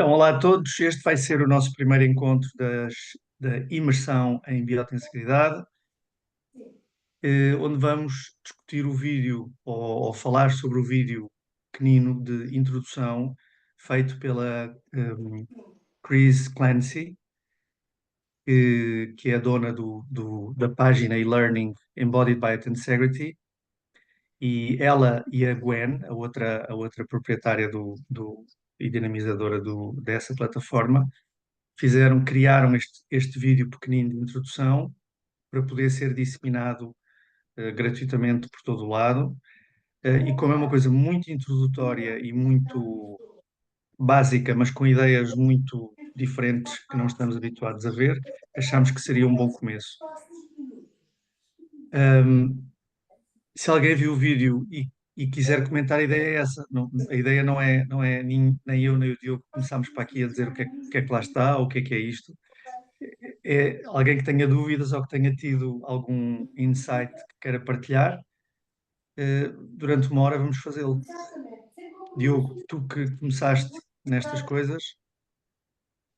Então, olá a todos. Este vai ser o nosso primeiro encontro da imersão em biotensegridade, onde vamos discutir o vídeo ou falar sobre o vídeo pequenino de introdução feito pela Chris Clancy, que é a dona da página e-learning Embodied Biotensegrity, e ela e a Gwen, a outra proprietária e dinamizadora dessa plataforma, criaram este vídeo pequenino de introdução para poder ser disseminado gratuitamente por todo o lado. E como é uma coisa muito introdutória e muito básica, mas com ideias muito diferentes que não estamos habituados a ver, achamos que seria um bom começo. Se alguém viu o vídeo e quiser comentar, a ideia é essa. A ideia não é nem eu nem o Diogo começamos para aqui a dizer o que é que lá está, ou o que é isto. É alguém que tenha dúvidas ou que tenha tido algum insight que queira partilhar, durante uma hora vamos fazê-lo. Diogo, tu que começaste nestas coisas,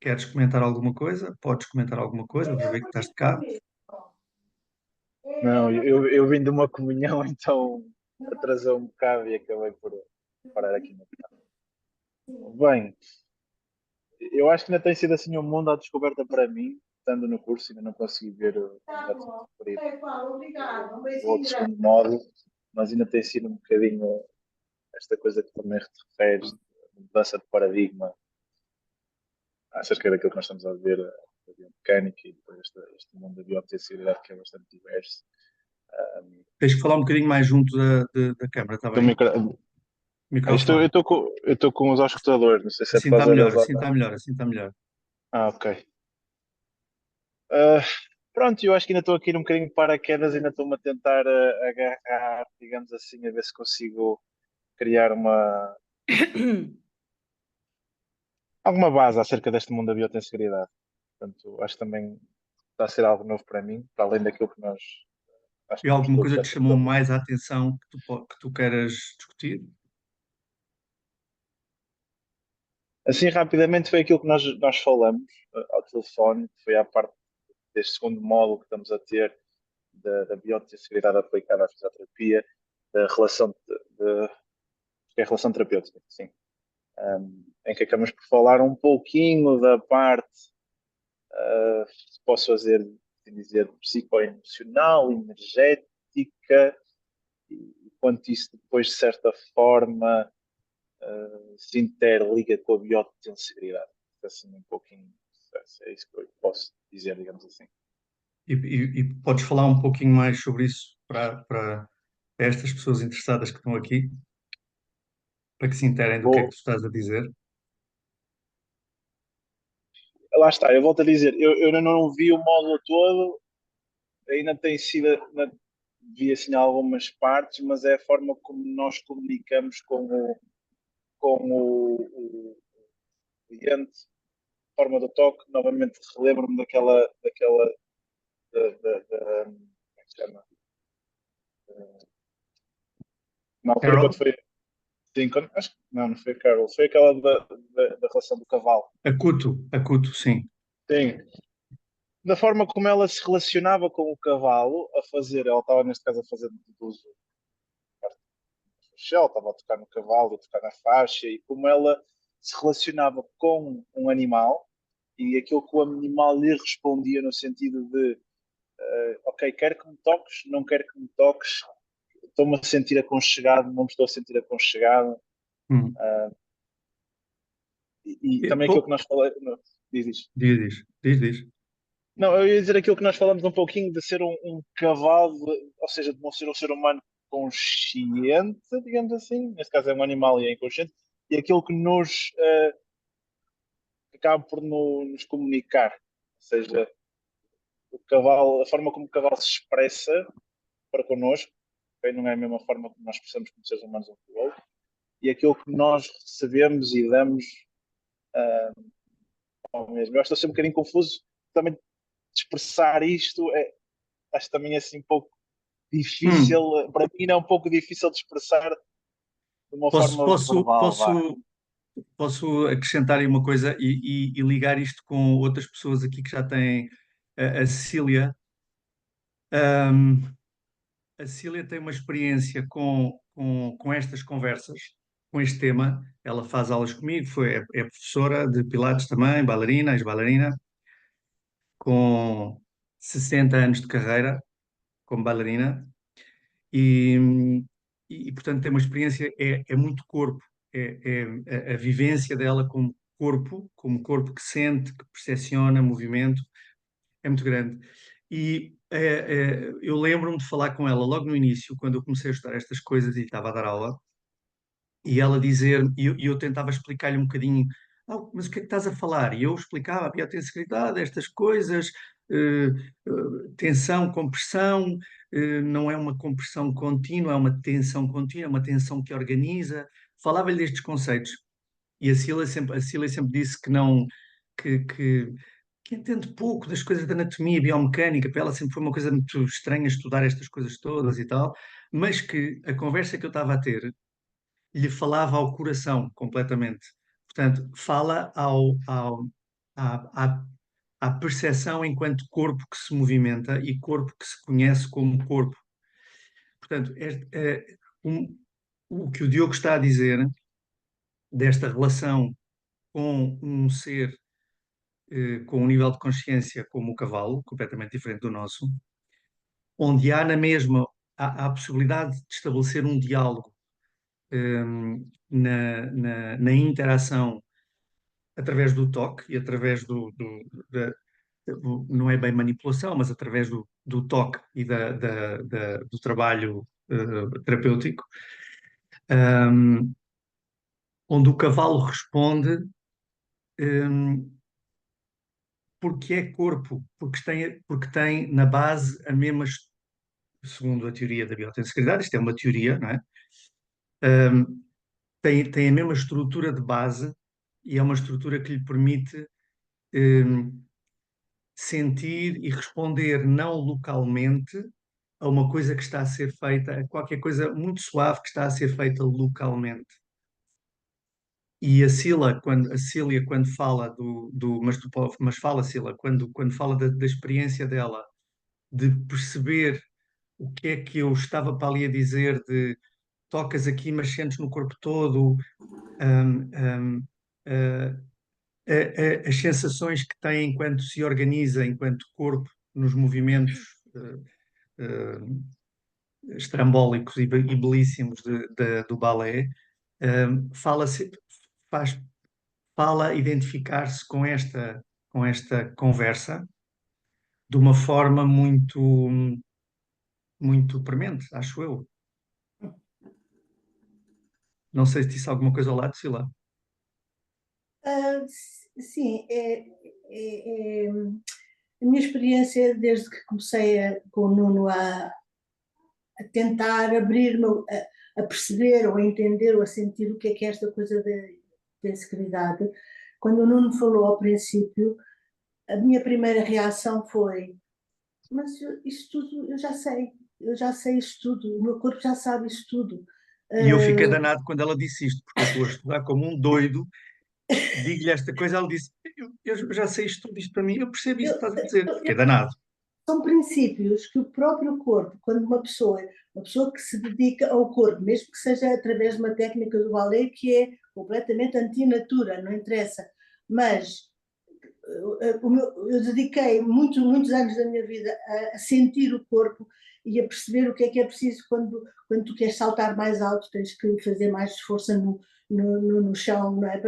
queres comentar alguma coisa? Podes comentar alguma coisa, aproveita que estás de cá. Não, eu vim de uma comunhão, então atrasou um bocado e acabei por parar aqui no canal. Bem, eu acho que ainda tem sido assim um mundo à descoberta para mim, estando no curso, ainda não consegui ver, como já tinha referido, o outro segundo módulo, mas ainda tem sido um bocadinho esta coisa que também te referes, de mudança de paradigma acerca daquilo que nós estamos a ver, a biomecânica e depois este mundo da bioptecilidade que é bastante diverso. Tens que falar um bocadinho mais junto da câmara, está Então, bem? eu Microfone. estou com os auscultadores, não sei se é Assim por está causa melhor, deles ou assim não. está melhor, assim está melhor. Ok. Ah, pronto, eu acho que ainda estou aqui um bocadinho de paraquedas, ainda estou-me a tentar agarrar, digamos assim, a ver se consigo criar alguma base acerca deste mundo da biotensegridade. Portanto, acho que também está a ser algo novo para mim, para além daquilo que nós acho E que estamos alguma todos coisa já que te chamou tranquilos. mais a atenção que tu queiras discutir? Assim, rapidamente, foi aquilo que nós falamos ao telefone, que foi a parte deste segundo módulo que estamos a ter da biotensegridade aplicada à fisioterapia, da relação que é a relação terapêutica, sim. Em que acabamos por falar um pouquinho da parte, se posso fazer, assim dizer, psicoemocional, energética, e quanto isso depois, de certa forma, se interliga com a biotensegridade. Assim, um pouquinho, é isso que eu posso dizer, digamos assim. E podes falar um pouquinho mais sobre isso para estas pessoas interessadas que estão aqui, para que se interem do que é que Vou, tu estás a dizer? lá está, eu volto a dizer, eu ainda não vi o módulo todo, ainda tem sido, ainda vi assim algumas partes, mas é a forma como nós comunicamos com o cliente, forma do toque. Novamente relembro-me daquela como é que se chama? Na altura quando Carol? foi, sim, acho que não foi a Carol, foi aquela da relação do cavalo. Acuto, sim. Sim, da forma como ela se relacionava com o cavalo, ela estava neste caso a fazer muito uso Shell, estava a tocar no cavalo, a tocar na faixa, e como ela se relacionava com um animal e aquilo que o animal lhe respondia no sentido de ok, quero que me toques, não quero que me toques, estou-me a sentir aconchegado, não me estou a sentir aconchegado. Hum. E E, também aquilo que nós falamos. Diz isto. diz. Não, eu ia dizer aquilo que nós falamos um pouquinho de ser um cavalo, ou seja, de não ser um ser humano consciente, digamos assim. Neste caso é um animal e é inconsciente. E aquilo que acaba por nos comunicar. Ou seja, o cavalo, a forma como o cavalo se expressa para connosco, okay? Não é a mesma forma como nós expressamos como seres humanos um com o outro. E aquilo que nós recebemos e damos ao mesmo. Eu acho que estou a ser um bocadinho confuso também de expressar isto. Acho também assim um pouco difícil, Hum. para mim é um pouco difícil de expressar de uma Posso, forma posso, verbal, vá. posso, posso acrescentar aí uma coisa e ligar isto com outras pessoas aqui que já têm a Cecília. Ahm, a Cecília tem uma experiência com estas conversas, com este tema. Ela faz aulas comigo, é professora de Pilates também, bailarina, ex-bailarina, com 60 anos de carreira como bailarina. E, portanto, tem uma experiência, é muito corpo, a vivência dela como corpo que sente, que percepciona movimento, é muito grande. E eu lembro-me de falar com ela logo no início, quando eu comecei a estudar estas coisas e estava a dar aula, e ela dizer, e eu tentava explicar-lhe um bocadinho, mas o que é que estás a falar? E eu explicava a biotensorialidade, estas coisas, eh, tensão, compressão, não é uma compressão contínua, é uma tensão contínua, é uma tensão que organiza. Falava-lhe destes conceitos. E a Cília sempre disse que não, que, que, que entende pouco das coisas da anatomia biomecânica, para ela sempre foi uma coisa muito estranha estudar estas coisas todas e tal, mas que a conversa que eu estava a ter lhe falava ao coração completamente. Portanto, fala à, à percepção enquanto corpo que se movimenta e corpo que se conhece como corpo. Portanto, o que o Diogo está a dizer desta relação com um ser com um nível de consciência como o cavalo, completamente diferente do nosso, onde há na mesma há a possibilidade de estabelecer um diálogo na interação através do toque e através não é bem manipulação, mas através do toque e do trabalho terapêutico, um, onde o cavalo responde um, porque é corpo, porque tem na base a mesma, segundo a teoria da biotensicalidade, isto é uma teoria, não é? Um, tem a mesma estrutura de base e é uma estrutura que lhe permite um, sentir e responder não localmente a uma coisa que está a ser feita, a qualquer coisa muito suave que está a ser feita localmente. E a Cília, quando fala mas fala, Cília, quando fala da experiência dela, de perceber o que é que eu estava para ali a dizer, de tocas aqui, mas sentes no corpo todo, hum, hum, eh, as sensações que tem enquanto se organiza, enquanto corpo, nos movimentos estrambólicos e belíssimos do balé, fala-se, faz, fala identificar-se com esta conversa de uma forma muito premente, acho eu. Não sei se disse alguma coisa ao lado, Sila. Sim, a minha experiência desde que comecei com o Nuno a tentar abrir-me a perceber ou a entender ou a sentir o que é esta coisa da inseguridade. Quando o Nuno falou ao princípio, a minha primeira reação foi: mas isto tudo eu já sei isto tudo, o meu corpo já sabe isto tudo. E eu fiquei Uh, danado quando ela disse isto, porque eu estou a estudar como um doido, digo-lhe esta coisa, ela disse, eu já sei isto tudo, isto para mim, eu percebo isto eu, que estás a dizer. eu, Fiquei danado. São princípios que o próprio corpo, quando uma pessoa que se dedica ao corpo, mesmo que seja através de uma técnica do ballet que é completamente antinatura, não interessa, mas eu dediquei muitos anos da minha vida a sentir o corpo e a perceber o que é preciso quando tu queres saltar mais alto, tens que fazer mais força no chão, não é?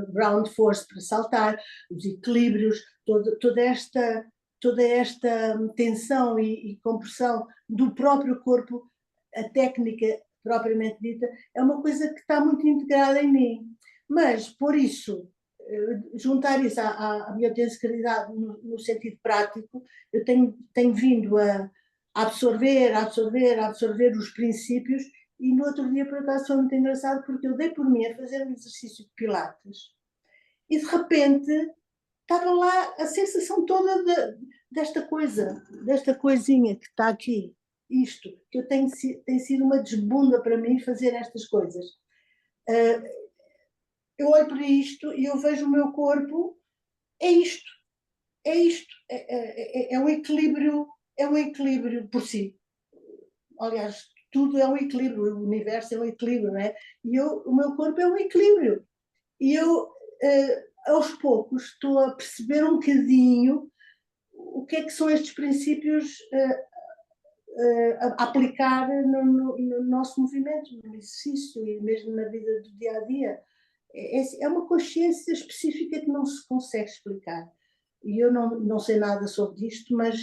Ground force para saltar, os equilíbrios, toda esta tensão e compressão do próprio corpo, a técnica propriamente dita, é uma coisa que está muito integrada em mim. Mas, por isso, juntar isso à biotensicalidade no sentido prático, eu tenho vindo a absorver os princípios e no outro dia, por acaso, foi muito engraçado porque eu dei por mim a fazer um exercício de pilates e de repente estava lá a sensação toda desta coisinha que está aqui, isto, que tem sido uma desbunda para mim fazer estas coisas. eu olho para isto e eu vejo o meu corpo, é isto, é isto, é um equilíbrio por si. Aliás, tudo é um equilíbrio, o universo é um equilíbrio, não é? O meu corpo é um equilíbrio. E eu, aos poucos, estou a perceber um bocadinho o que é que são estes princípios a aplicar no nosso movimento, no exercício e mesmo na vida do dia a dia. É uma consciência específica que não se consegue explicar. E eu não sei nada sobre isto, mas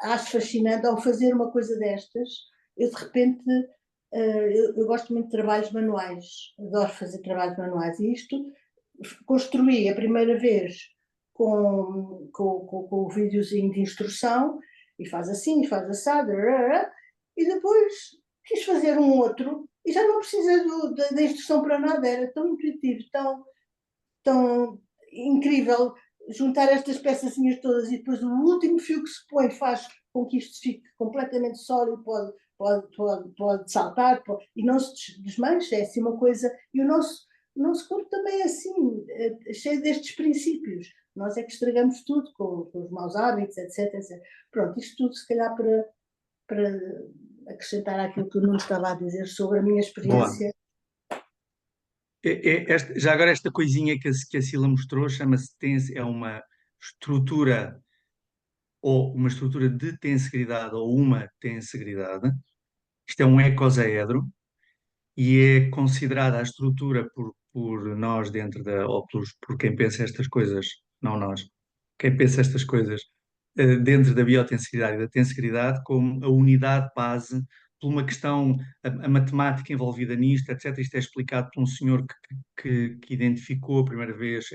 acho fascinante ao fazer uma coisa destas. Eu, de repente, eu gosto muito de trabalhos manuais, adoro fazer trabalhos manuais. E isto construí a primeira vez com o videozinho de instrução, e faz assim, faz assado, e depois quis fazer um outro, e já não precisa da instrução para nada, era tão intuitivo, tão incrível juntar estas peçazinhas todas e depois o último fio que se põe faz com que isto fique completamente sólido, pode saltar, e não se desmancha, é assim uma coisa, e o nosso corpo também é assim, cheio destes princípios. Nós é que estragamos tudo com os maus hábitos, etc, etc. Pronto, isto tudo se calhar para acrescentar àquilo que eu não estava a dizer sobre a minha Boa. experiência. Já agora esta coisinha que a Sila mostrou chama-se tense, é uma estrutura ou uma estrutura de tensegridade ou uma tensegridade. Isto é um ecosaedro e é considerada a estrutura por nós dentro ou por quem pensa estas coisas, não nós, quem pensa estas coisas dentro da biotensegridade e da tensegridade como a unidade base por uma questão, a matemática envolvida nisto, etc. Isto é explicado por um senhor que identificou a primeira vez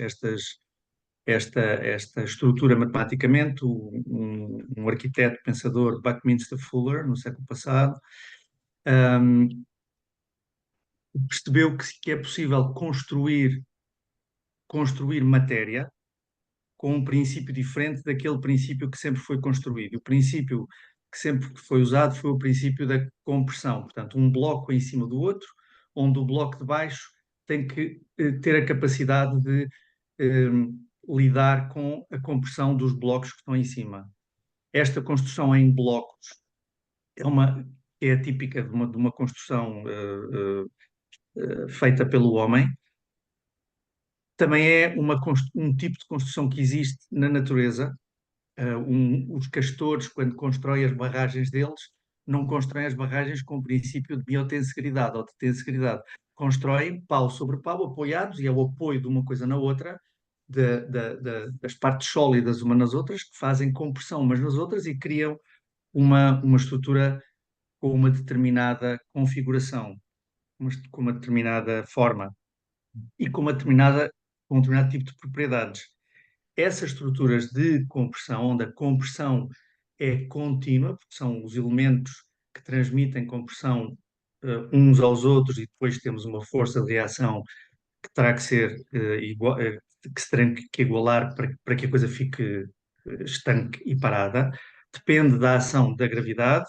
esta estrutura matematicamente, um arquiteto pensador, Buckminster Fuller, no século passado, um, percebeu que é possível construir matéria com um princípio diferente daquele princípio que sempre foi construído. O princípio que sempre foi usado foi o princípio da compressão, portanto, um bloco em cima do outro, onde o bloco de baixo tem que ter a capacidade de lidar com a compressão dos blocos que estão em cima. Esta construção em blocos é é típica de uma construção feita pelo homem. Também é um tipo de construção que existe na natureza. Os castores, quando constroem as barragens deles, não constroem as barragens com o princípio de biotensegridade ou de tensegridade. Constroem pau sobre pau, apoiados, e é o apoio de uma coisa na outra, das partes sólidas umas nas outras, que fazem compressão umas nas outras e criam uma estrutura com uma determinada configuração, com uma determinada forma e com um determinado tipo de propriedades. Essas estruturas de compressão, onde a compressão é contínua, porque são os elementos que transmitem compressão uns aos outros e depois temos uma força de reação que terá que ser que se terá que igualar para que a coisa fique estanque e parada, depende da ação da gravidade.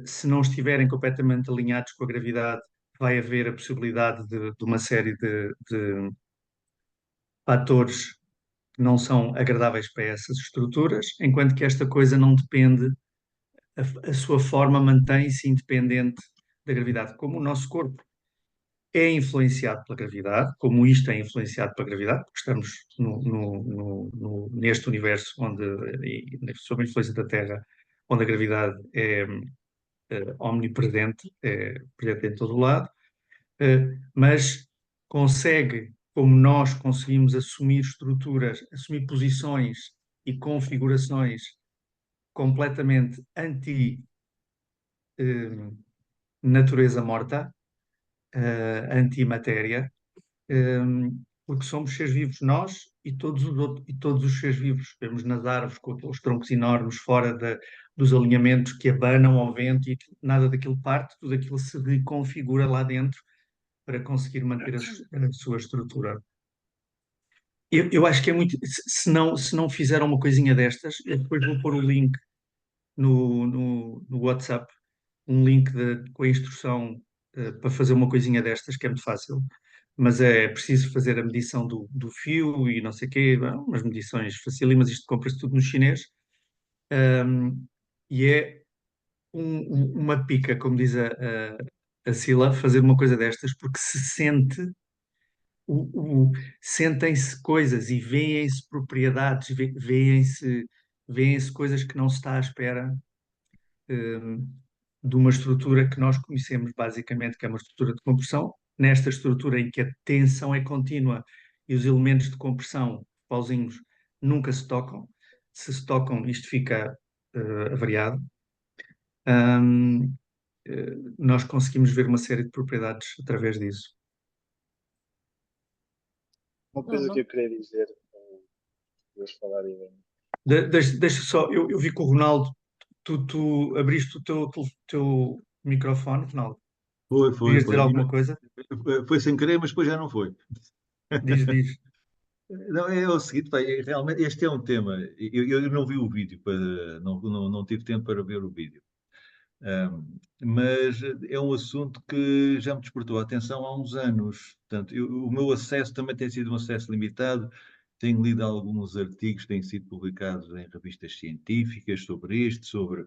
Se não estiverem completamente alinhados com a gravidade, vai haver a possibilidade de uma série de fatores que não são agradáveis para essas estruturas, enquanto que esta coisa não depende, a sua forma mantém-se independente da gravidade, como o nosso corpo é influenciado pela gravidade, como isto é influenciado pela gravidade, porque estamos neste universo sob a influência da Terra, onde a gravidade é omnipresente, é presente em todo o lado, mas consegue, como nós conseguimos assumir estruturas, assumir posições e configurações completamente anti-natureza morta, anti-matéria, porque somos seres vivos nós e todos os seres vivos. Vemos nas árvores com aqueles troncos enormes fora dos alinhamentos que abanam ao vento e nada daquilo parte, tudo aquilo se reconfigura lá dentro para conseguir manter a sua estrutura. Eu acho que é muito. Se não fizeram uma coisinha destas, eu depois vou pôr o link no WhatsApp, um link com a instrução para fazer uma coisinha destas, que é muito fácil. mas é preciso fazer a medição do fio e não sei o quê, umas medições facílimas, isto compra-se tudo no chinês. E é uma pica, como diz a Sila, fazer uma coisa destas, porque se sente, sentem-se coisas e veem-se propriedades, veem-se coisas que não se está à espera, hum, de uma estrutura que nós conhecemos basicamente, que é uma estrutura de compressão. Nesta estrutura em que a tensão é contínua e os elementos de compressão, pauzinhos, nunca se tocam. Se tocam, isto fica avariado. Hum, Nós conseguimos ver uma série de propriedades através disso. Uma coisa que eu queria dizer, depois falarem bem. Deixa só, eu vi que o Ronaldo, tu abriste o teu microfone, Ronaldo. Querias dizer Foi. alguma coisa? Foi sem querer, mas depois já não foi. Diz. Não, é o seguinte, pá, realmente este é um tema. Eu não vi o vídeo, não tive tempo para ver o vídeo. Mas é um assunto que já me despertou a atenção há uns anos. Portanto, o meu acesso também tem sido um acesso limitado. Tenho lido alguns artigos que têm sido publicados em revistas científicas sobre isto,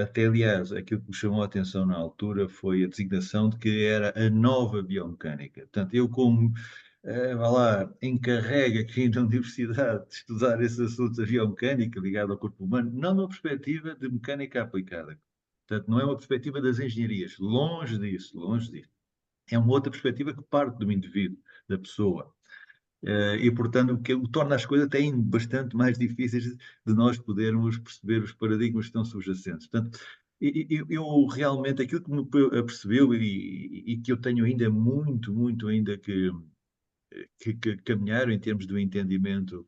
até, aliás, aquilo que me chamou a atenção na altura foi a designação de que era a nova biomecânica. Portanto, eu como, vá lá, encarrego aqui na universidade de estudar esses assuntos da biomecânica ligado ao corpo humano, não numa perspectiva de mecânica aplicada. Portanto, não é uma perspectiva das engenharias. Longe disso, longe disso. É uma outra perspectiva que parte do indivíduo, da pessoa. E, portanto, o torna as coisas até ainda bastante mais difíceis de nós podermos perceber os paradigmas que estão subjacentes. Portanto, eu realmente, aquilo que me apercebeu e que eu tenho ainda muito ainda que caminhar em termos do entendimento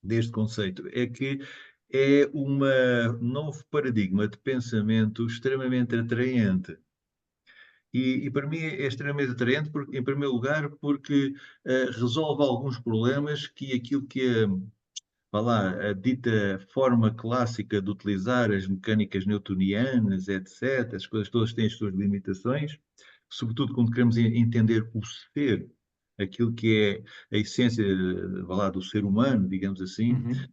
deste conceito, é que é um novo paradigma de pensamento extremamente atraente. E para mim é extremamente atraente, porque, em primeiro lugar, porque resolve alguns problemas que aquilo que vá lá, a dita forma clássica de utilizar as mecânicas newtonianas, etc., as coisas todas têm as suas limitações, sobretudo quando queremos entender o ser, aquilo que é a essência, vá lá, do ser humano, digamos assim, Uhum.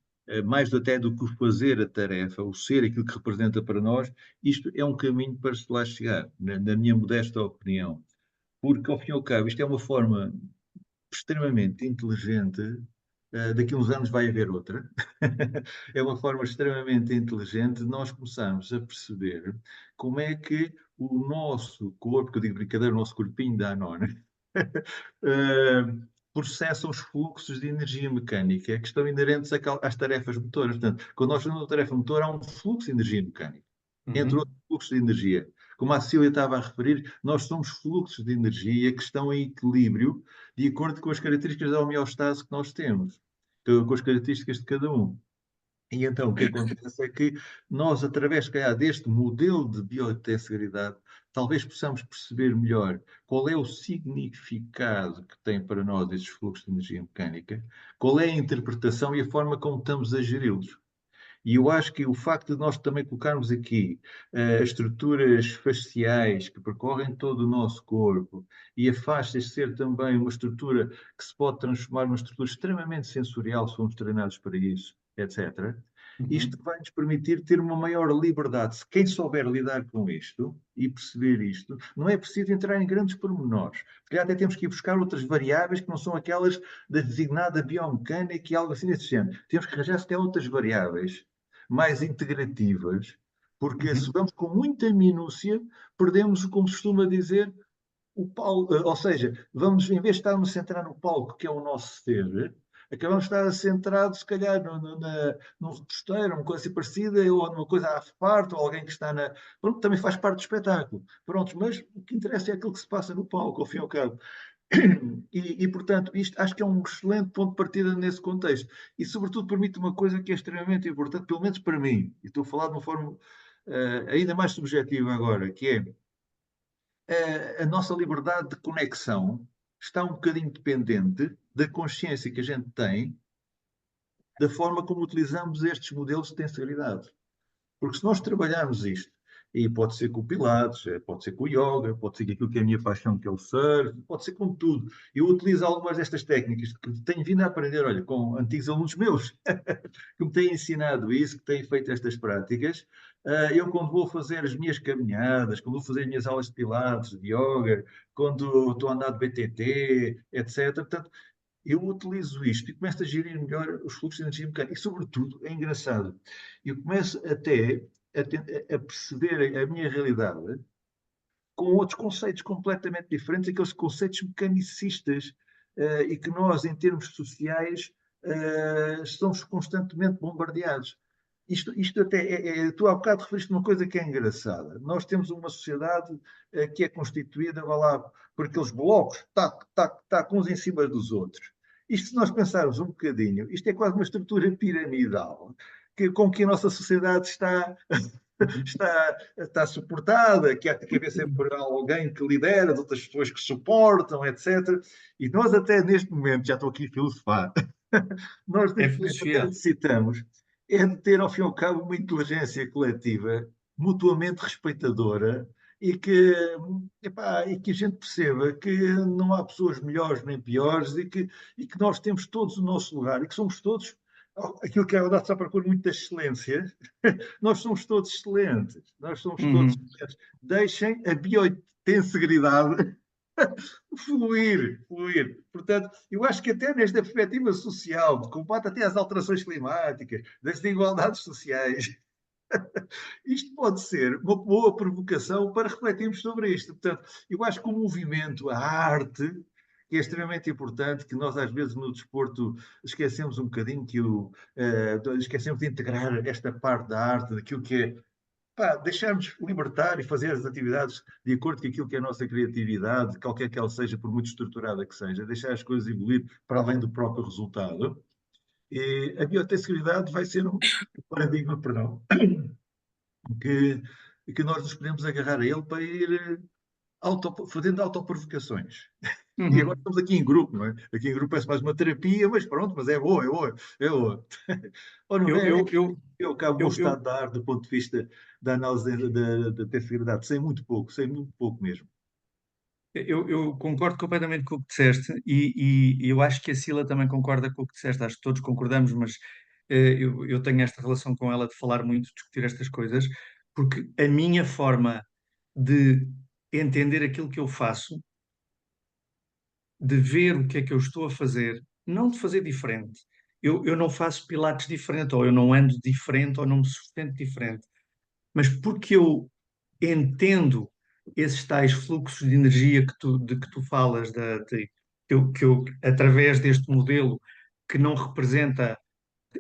mais até do que o fazer a tarefa, o ser aquilo que representa para nós, isto é um caminho para se lá chegar, na minha modesta opinião. Porque, ao fim e ao cabo, isto é uma forma extremamente inteligente. Daqui a uns anos vai haver outra. É uma forma extremamente inteligente de nós começarmos a perceber como é que o nosso corpo, que eu digo brincadeira, o nosso corpinho da Anona, processa os fluxos de energia mecânica que estão inerentes às tarefas motoras. Portanto, quando nós fazemos uma tarefa motora, há um fluxo de energia mecânica, entre Uhum. outros fluxos de energia. Como a Cília estava a referir, nós somos fluxos de energia que estão em equilíbrio de acordo com as características da homeostase que nós temos, com as características de cada um. E então o que acontece é que nós, através, se calhar, deste modelo de biotensegridade, talvez possamos perceber melhor qual é o significado que tem para nós estes fluxos de energia mecânica, qual é a interpretação e a forma como estamos a geri-los. E eu acho que o facto de nós também colocarmos aqui estruturas faciais que percorrem todo o nosso corpo e a faixa ser também uma estrutura que se pode transformar numa estrutura extremamente sensorial, se formos treinados para isso, etc. Uhum. Isto vai nos permitir ter uma maior liberdade. Se quem souber lidar com isto e perceber isto, não é preciso entrar em grandes pormenores. Se calhar até temos que ir buscar outras variáveis que não são aquelas da designada biomecânica e algo assim desse género. Temos que arranjar até outras variáveis mais integrativas, porque se Uhum. vamos com muita minúcia, perdemos, como se costuma dizer, o palco, ou seja, vamos, em vez de estarmos a centrar no palco, que é o nosso ser, acabamos de estar centrados, se calhar, num reposteiro, uma coisa assim parecida, ou numa coisa à parte, ou alguém que está na. Pronto, também faz parte do espetáculo. Pronto, mas o que interessa é aquilo que se passa no palco, ao fim e ao cabo. Portanto, isto acho que é um excelente ponto de partida nesse contexto. E, sobretudo, permite uma coisa que é extremamente importante, pelo menos para mim, e estou a falar de uma forma ainda mais subjetiva agora, que é a nossa liberdade de conexão está um bocadinho dependente da consciência que a gente tem da forma como utilizamos estes modelos de tensibilidade. Porque se nós trabalharmos isto E pode ser com o Pilates, pode ser com o Yoga, pode ser com aquilo que é a minha paixão, que é o surf, pode ser com tudo. Eu utilizo algumas destas técnicas que tenho vindo a aprender, olha, com antigos alunos meus, que me têm ensinado isso, que têm feito estas práticas. Eu, quando vou fazer as minhas caminhadas, quando vou fazer as minhas aulas de Pilates, de Yoga, quando estou a andar de BTT, etc. Portanto, eu utilizo isto e começo a gerir melhor os fluxos de energia mecânica. E, sobretudo, é engraçado, eu começo até a perceber a minha realidade com outros conceitos completamente diferentes, aqueles conceitos mecanicistas, e que nós, em termos sociais, estamos constantemente bombardeados. Isto até tu há bocado referiste uma coisa que é engraçada. Nós temos uma sociedade que é constituída, vá lá, por aqueles blocos, tac, tac, tac, uns em cima dos outros. Isto, se nós pensarmos um bocadinho, isto é quase uma estrutura piramidal com que a nossa sociedade está suportada, que há que haver sempre alguém que lidera, outras pessoas que suportam, etc. E nós até neste momento, já estou aqui a filosofar, nós É neste momento até filosofia. necessitamos é de ter, ao fim e ao cabo, uma inteligência coletiva mutuamente respeitadora e que a gente perceba que não há pessoas melhores nem piores e que nós temos todos o nosso lugar e que somos todos aquilo que é o dado à procura muito da excelência, nós somos todos excelentes, nós somos todos Uhum. excelentes. Deixem a biointegridade fluir, fluir. Portanto, eu acho que até nesta perspectiva social, de combate até às alterações climáticas, das desigualdades sociais, isto pode ser uma boa provocação para refletirmos sobre isto. Portanto, eu acho que o movimento, a arte, que é extremamente importante, que nós às vezes no desporto esquecemos um bocadinho, esquecemos de integrar esta parte da arte, daquilo que é deixarmos libertar e fazer as atividades de acordo com aquilo que é a nossa criatividade, qualquer que ela seja, por muito estruturada que seja, deixar as coisas evoluir para além do próprio resultado. E a biotesseguridade vai ser um paradigma, perdão, que, que nós nos podemos agarrar a ele para ir fazendo autoprovocações. E agora Uhum. estamos aqui em grupo, não é? Aqui em grupo é mais uma terapia, mas pronto, mas é boa, é boa, é boa. Ou não Eu, é? eu, eu, Eu acabo o meu eu, estado eu, da arte do ponto de vista da análise da terceira sei muito pouco mesmo. eu concordo completamente com o que disseste e eu acho que a Sila também concorda com o que disseste. Acho que todos concordamos, mas eu tenho esta relação com ela de falar muito, discutir estas coisas, porque a minha forma de entender aquilo que eu faço, de ver o que é que eu estou a fazer, não de fazer diferente. Eu não faço pilates diferente, ou eu não ando diferente, ou não me sustento diferente, mas porque eu entendo esses tais fluxos de energia de que tu falas, através deste modelo que não representa,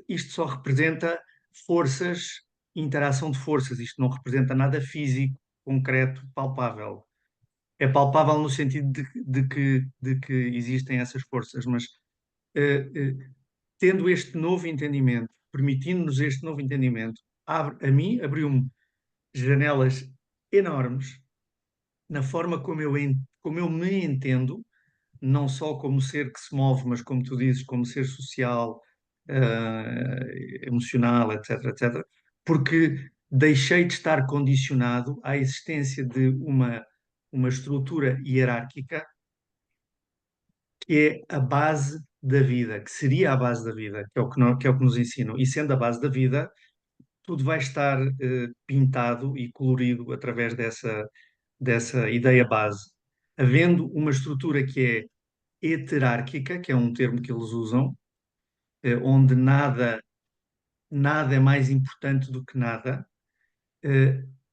isto só representa forças, interação de forças, isto não representa nada físico, concreto, palpável. É palpável no sentido de que existem essas forças, mas eh, eh, tendo este novo entendimento, permitindo-nos este novo entendimento, a mim abriu-me janelas enormes na forma como eu me entendo, não só como ser que se move, mas como tu dizes, como ser social, emocional, etc, etc, porque deixei de estar condicionado à existência de uma estrutura hierárquica que é a base da vida, que seria a base da vida, que é o que nos ensinam. E sendo a base da vida, tudo vai estar pintado e colorido através dessa ideia base. Havendo uma estrutura que é heterárquica, que é um termo que eles usam, onde nada é mais importante do que nada,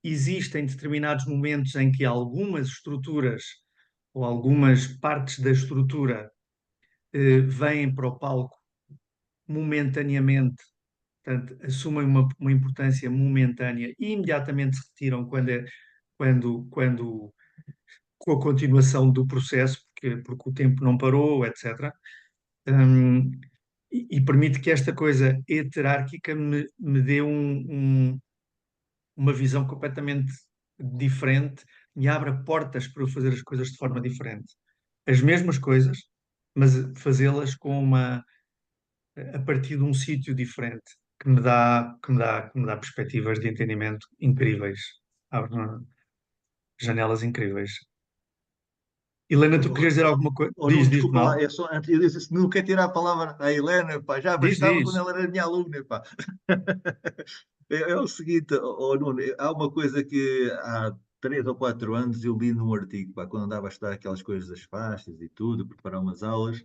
existem determinados momentos em que algumas estruturas ou algumas partes da estrutura vêm para o palco momentaneamente, portanto, assumem uma importância momentânea e imediatamente se retiram quando com a continuação do processo, porque o tempo não parou, etc. Hum, e permite que esta coisa heterárquica me dê uma visão completamente diferente, me abra portas para eu fazer as coisas de forma diferente. As mesmas coisas, mas fazê-las a partir de um sítio diferente, que me dá perspectivas de entendimento incríveis. janelas incríveis. Helena, tu querias dizer alguma coisa? Oh, Diz, não, diz, desculpa lá, Manuel. é só antes, eu disse assim, não quero tirar a palavra à Helena, pá, já Diz, bastava quando diz. ela era minha aluna, pá. É o seguinte, Nuno, há uma coisa que há 3 ou 4 anos eu li num artigo, pá, quando andava a estudar aquelas coisas das faixas e tudo, preparar umas aulas,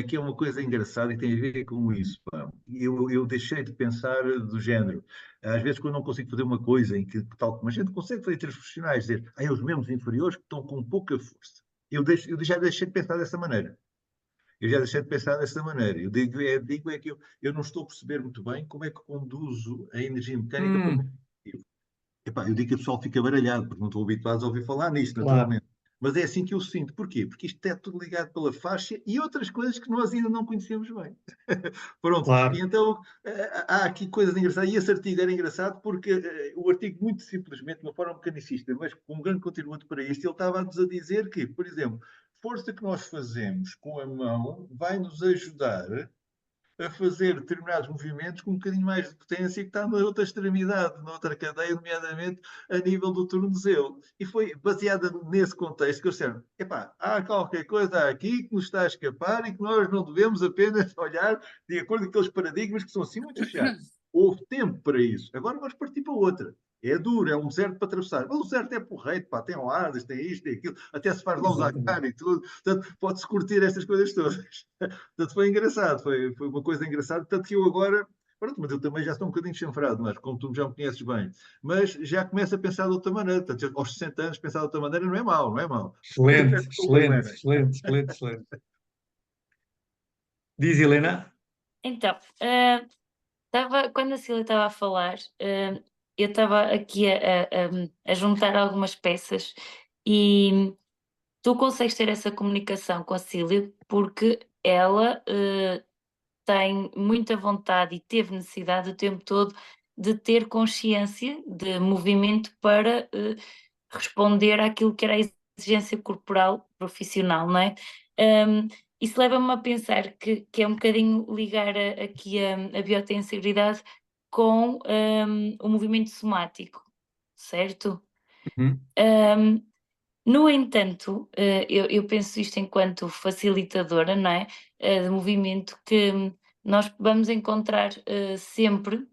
que é uma coisa engraçada e tem a ver com isso, pá. Eu deixei de pensar do género. Às vezes, quando não consigo fazer uma coisa em que, tal como a gente consegue fazer em termos profissionais, dizer, os membros inferiores que estão com pouca força. Eu já deixei de pensar dessa maneira. Eu já deixei de pensar dessa maneira. Eu digo que eu não estou a perceber muito bem como é que conduzo a energia mecânica para o Hum, objetivo. Epá, eu digo que o pessoal fica baralhado, porque não estou habituado a ouvir falar nisto, claro, naturalmente. Mas é assim que eu sinto. Porquê? Porque isto é tudo ligado pela faixa e outras coisas que nós ainda não conhecemos bem. Pronto, e claro. então há aqui coisas engraçadas. E esse artigo era engraçado porque o artigo, muito simplesmente, de uma forma mecanicista, mas com um grande contributo para isto, ele estava-nos a dizer que, por exemplo, força que nós fazemos com a mão vai nos ajudar a fazer determinados movimentos com um bocadinho mais de potência que está na outra extremidade, na outra cadeia, nomeadamente a nível do tornozelo. E foi baseada nesse contexto que eu disseram, epá, há qualquer coisa aqui que nos está a escapar e que nós não devemos apenas olhar de acordo com aqueles paradigmas que são assim muito fechados. Houve tempo para isso. Agora vamos partir para outra. É duro, é um deserto para atravessar. Mas o deserto é porreito, pá, tem ladas, tem isto, tem aquilo, até se faz lãos à Exatamente. cara e tudo. Portanto, pode-se curtir estas coisas todas. Portanto, foi engraçado, foi uma coisa engraçada. Tanto que eu agora, pronto, mas eu também já estou um bocadinho chanfrado, mas como tu já me conheces bem, mas já começo a pensar de outra maneira. Portanto, aos 60 anos, pensar de outra maneira não é mau, não é mau. Excelente, Desculpa, excelente, Helena. excelente, excelente, excelente. Diz, Helena? Então, quando a Cília estava a falar, eu estava aqui a juntar algumas peças e tu consegues ter essa comunicação com a Cília porque ela tem muita vontade e teve necessidade o tempo todo de ter consciência de movimento para responder àquilo que era a exigência corporal profissional, não é? Isso leva-me a pensar que é um bocadinho ligar aqui a biotensorialidade com o movimento somático, certo? Uhum. No entanto, eu penso isto enquanto facilitadora, não é? De movimento, que nós vamos encontrar sempre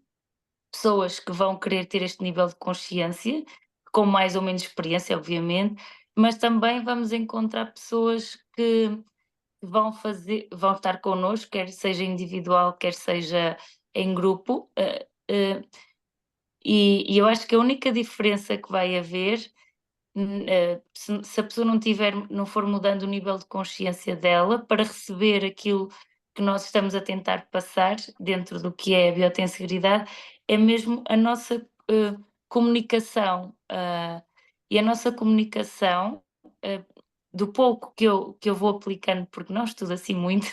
pessoas que vão querer ter este nível de consciência, com mais ou menos experiência, obviamente, mas também vamos encontrar pessoas que vão estar connosco, quer seja individual, quer seja em grupo, e eu acho que a única diferença que vai haver, se a pessoa não for mudando o nível de consciência dela para receber aquilo que nós estamos a tentar passar dentro do que é a biotensegridade, é mesmo a nossa comunicação. E a nossa comunicação, do pouco que eu vou aplicando, porque não estudo assim muito,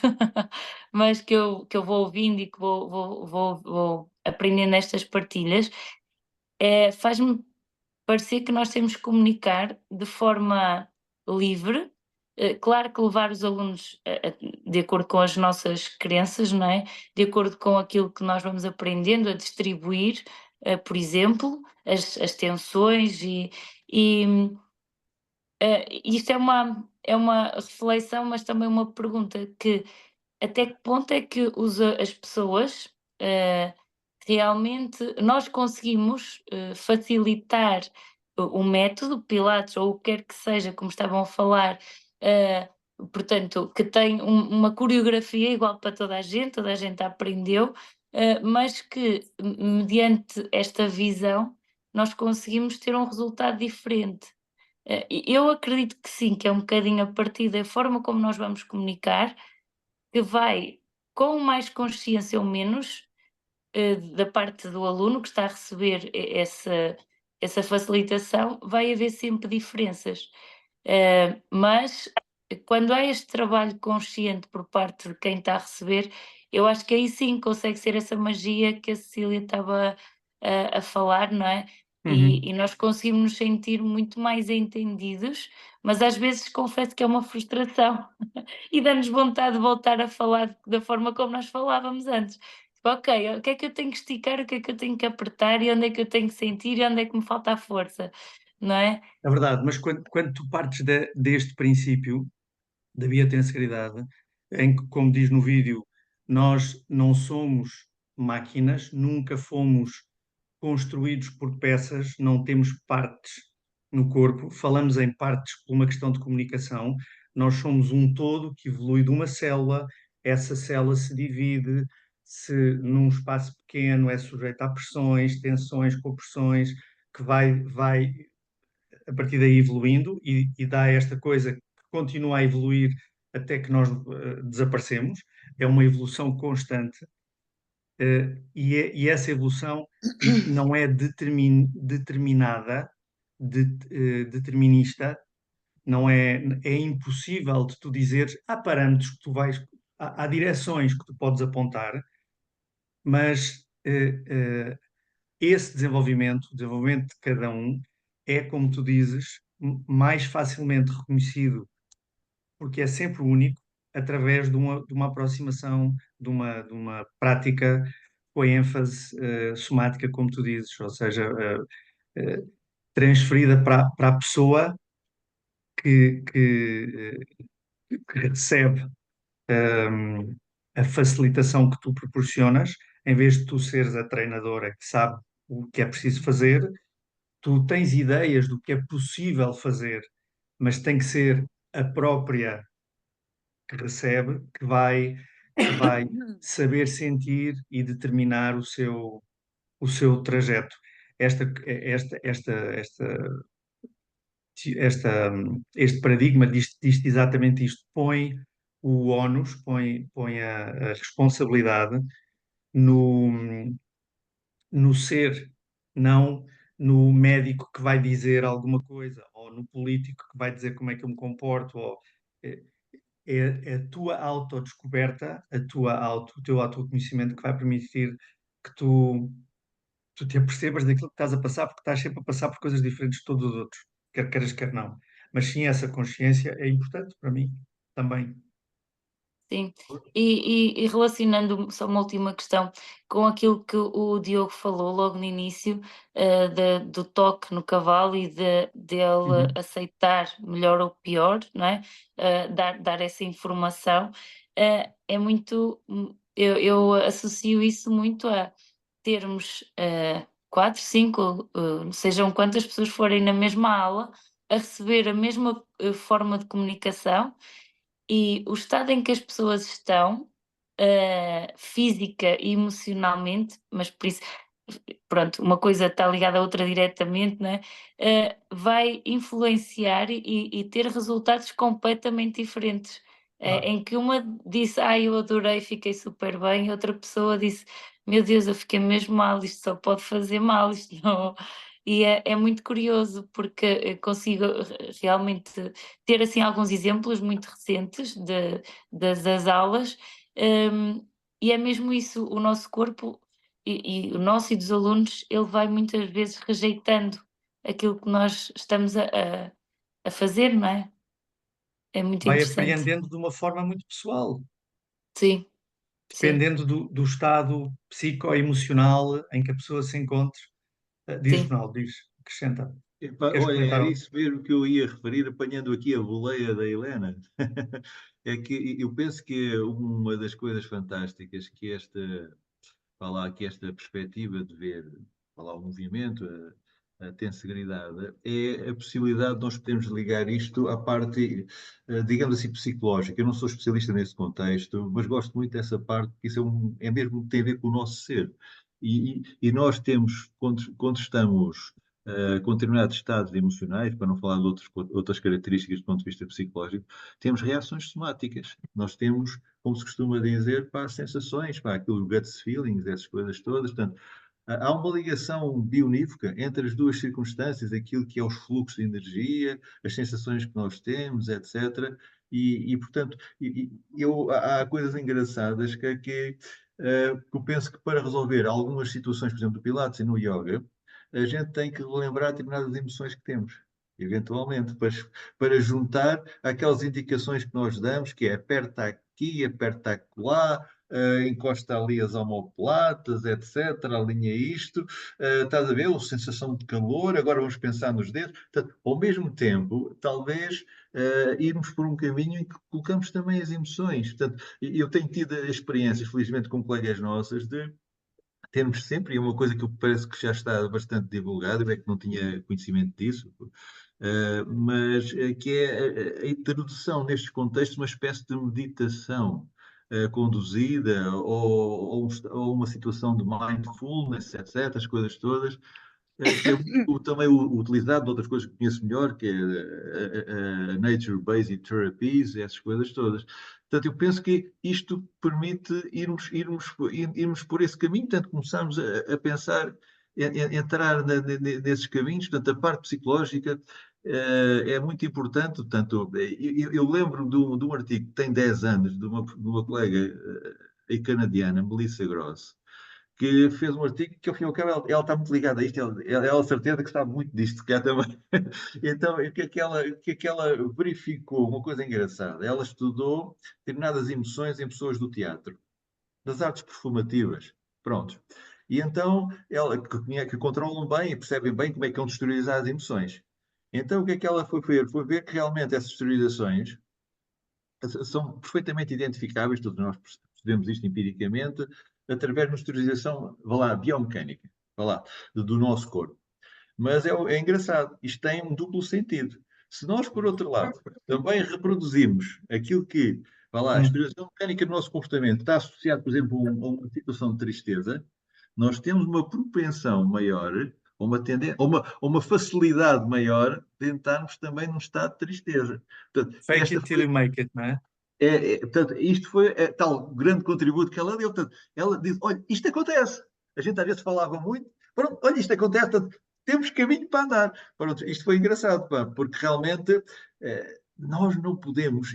mas que eu vou ouvindo e que vou aprendendo nestas partilhas, faz-me parecer que nós temos que comunicar de forma livre, claro que levar os alunos de acordo com as nossas crenças, não é? De acordo com aquilo que nós vamos aprendendo, a distribuir, por exemplo, as tensões e isto é uma reflexão, mas também uma pergunta que até que ponto é que as pessoas realmente nós conseguimos facilitar o método Pilates ou o que quer que seja, como estavam a falar, eh, portanto, que tem uma coreografia igual para toda a gente aprendeu, mas que mediante esta visão nós conseguimos ter um resultado diferente. Eu acredito que sim, que é um bocadinho a partir da forma como nós vamos comunicar, que vai, com mais consciência ou menos, da parte do aluno que está a receber essa facilitação, vai haver sempre diferenças. Mas quando há este trabalho consciente por parte de quem está a receber, eu acho que aí sim consegue ser essa magia que a Cecília estava a falar, não é? Uhum. E nós conseguimos nos sentir muito mais entendidos, mas às vezes confesso que é uma frustração e dá-nos vontade de voltar a falar da forma como nós falávamos antes. ok, o que é que eu tenho que esticar, o que é que eu tenho que apertar e onde é que eu tenho que sentir e onde é que me falta a força, não é? É verdade, mas quando tu partes deste princípio da biotensegridade, em que, como diz no vídeo, nós não somos máquinas, nunca fomos construídos por peças, não temos partes no corpo, falamos em partes por uma questão de comunicação, nós somos um todo que evolui de uma célula, essa célula se divide, se num espaço pequeno é sujeita a pressões, tensões, compressões, que vai a partir daí evoluindo e dá esta coisa que continua a evoluir até que nós desaparecemos. É uma evolução constante e essa evolução não é determinada, determinista, não é, é impossível de tu dizeres, há parâmetros que tu vais, há direções que tu podes apontar, mas esse desenvolvimento, o desenvolvimento de cada um, é, como tu dizes, mais facilmente reconhecido, porque é sempre único, através de uma aproximação, de uma prática com ênfase somática, como tu dizes, ou seja, eh, transferida para a pessoa que recebe a facilitação que tu proporcionas, em vez de tu seres a treinadora que sabe o que é preciso fazer, tu tens ideias do que é possível fazer, mas tem que ser a própria que recebe que vai saber sentir e determinar o seu trajeto. Esta, esta, esta, esta, este paradigma diz exatamente isto, põe o ónus, põe a responsabilidade no, no ser, não no médico que vai dizer alguma coisa, ou no político que vai dizer como é que eu me comporto, ou é, é a tua autodescoberta, o teu autoconhecimento que vai permitir que tu te apercebas daquilo que estás a passar, porque estás sempre a passar por coisas diferentes de todos os outros, quer queiras, quer não. Mas sim, essa consciência é importante para mim também. Sim, e relacionando só uma última questão com aquilo que o Diogo falou logo no início, do toque no cavalo e dele Uhum. aceitar melhor ou pior, não é? Dar essa informação, é muito, eu associo isso muito a termos 4, 5, sejam quantas pessoas forem na mesma aula, a receber a mesma forma de comunicação e o estado em que as pessoas estão, física e emocionalmente, mas por isso, pronto, uma coisa está ligada à outra diretamente, não é? Vai influenciar e ter resultados completamente diferentes. Claro. Em que uma disse: "Ai, eu adorei, fiquei super bem", e outra pessoa disse: "Meu Deus, eu fiquei mesmo mal, isto só pode fazer mal, isto não". E é muito curioso porque eu consigo realmente ter assim alguns exemplos muito recentes das aulas, e é mesmo isso, o nosso corpo e o nosso e dos alunos, ele vai muitas vezes rejeitando aquilo que nós estamos a fazer, não é? É muito Vai interessante. apreendendo de uma forma muito pessoal, Sim, sim, dependendo do estado psicoemocional em que a pessoa se encontre. Diz, sim. Ronaldo, diz, acrescenta. Epá, Queres olha, comentar era algo? isso mesmo que eu ia referir, apanhando aqui a boleia da Helena. É que eu penso que uma das coisas fantásticas que esta perspectiva de ver, o movimento, a tensegridade, é a possibilidade de nós podermos ligar isto à parte, digamos assim, psicológica. Eu não sou especialista nesse contexto, mas gosto muito dessa parte, porque isso é mesmo tem a ver com o nosso ser. E nós temos, quando estamos com determinados estados emocionais, para não falar de outras características do ponto de vista psicológico, temos reações somáticas. Nós temos, como se costuma dizer, para sensações, para aquilo, guts feelings, essas coisas todas. Portanto, há uma ligação bionífica entre as duas circunstâncias, aquilo que é os fluxos de energia, as sensações que nós temos, etc. Portanto, há coisas engraçadas que eu penso que para resolver algumas situações, por exemplo, do Pilates e no Yoga, a gente tem que relembrar determinadas emoções que temos, eventualmente, para juntar aquelas indicações que nós damos, que é aperta aqui, aperta acolá, encosta ali as omoplatas, etc., alinha isto, estás a ver, a sensação de calor, agora vamos pensar nos dedos. Portanto, ao mesmo tempo, talvez irmos por um caminho em que colocamos também as emoções. Portanto, eu tenho tido experiências, felizmente, com colegas nossas, de termos sempre, e é uma coisa que parece que já está bastante divulgada, eu é que não tinha conhecimento disso, mas que é a introdução nestes contextos, uma espécie de meditação conduzida, ou uma situação de mindfulness, etc., as coisas todas, que é também utilizado noutras coisas que conheço melhor, que é a Nature-Based Therapies, essas coisas todas. Portanto, eu penso que isto permite irmos por esse caminho, portanto, começarmos a pensar, entrar nesses caminhos, portanto, a parte psicológica é muito importante. Portanto, eu lembro de um artigo que tem 10 anos, de uma colega canadiana, Melissa Gross, que fez um artigo que, ao fim e ao cabo, ela está muito ligada a isto, ela certeza que sabe muito disto, que há também. Então, o que é que ela verificou? Uma coisa engraçada. Ela estudou determinadas emoções em pessoas do teatro, das artes performativas. Pronto. E então, ela que controlam bem e percebem bem como é que vão exteriorizar as emoções. Então, o que é que ela foi ver? Foi ver que realmente essas exteriorizações são perfeitamente identificáveis, todos nós percebemos isto empiricamente, através de uma exteriorização, vá lá, biomecânica, vá lá, do nosso corpo. Mas é engraçado, isto tem um duplo sentido. Se nós, por outro lado, também reproduzimos aquilo que, vá lá, a exteriorização mecânica do nosso comportamento está associado, por exemplo, a uma situação de tristeza, nós temos uma propensão maior, ou uma facilidade maior de entrarmos também num estado de tristeza. Portanto, Fake it till you make it, não é? portanto, isto foi tal grande contributo que ela deu. Portanto, ela disse: olha, isto acontece. A gente às vezes falava muito, pronto, olha, isto acontece, portanto, temos caminho para andar. Pronto, isto foi engraçado, pá, porque realmente nós não podemos,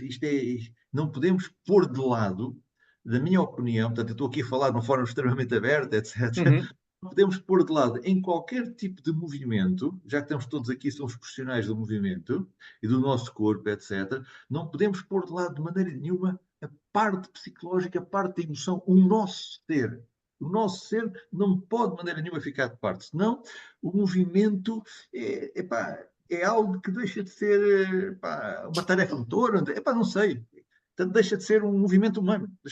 não podemos pôr de lado, na minha opinião, portanto, eu estou aqui a falar de uma forma extremamente aberta, etc. Uhum. Não podemos pôr de lado em qualquer tipo de movimento, já que estamos todos aqui, somos profissionais do movimento e do nosso corpo, etc. Não podemos pôr de lado de maneira nenhuma a parte psicológica, a parte da emoção, o nosso ser. O nosso ser não pode de maneira nenhuma ficar de parte, senão o movimento é algo que deixa de ser uma tarefa motora, não sei. Portanto, deixa de ser um movimento humano, e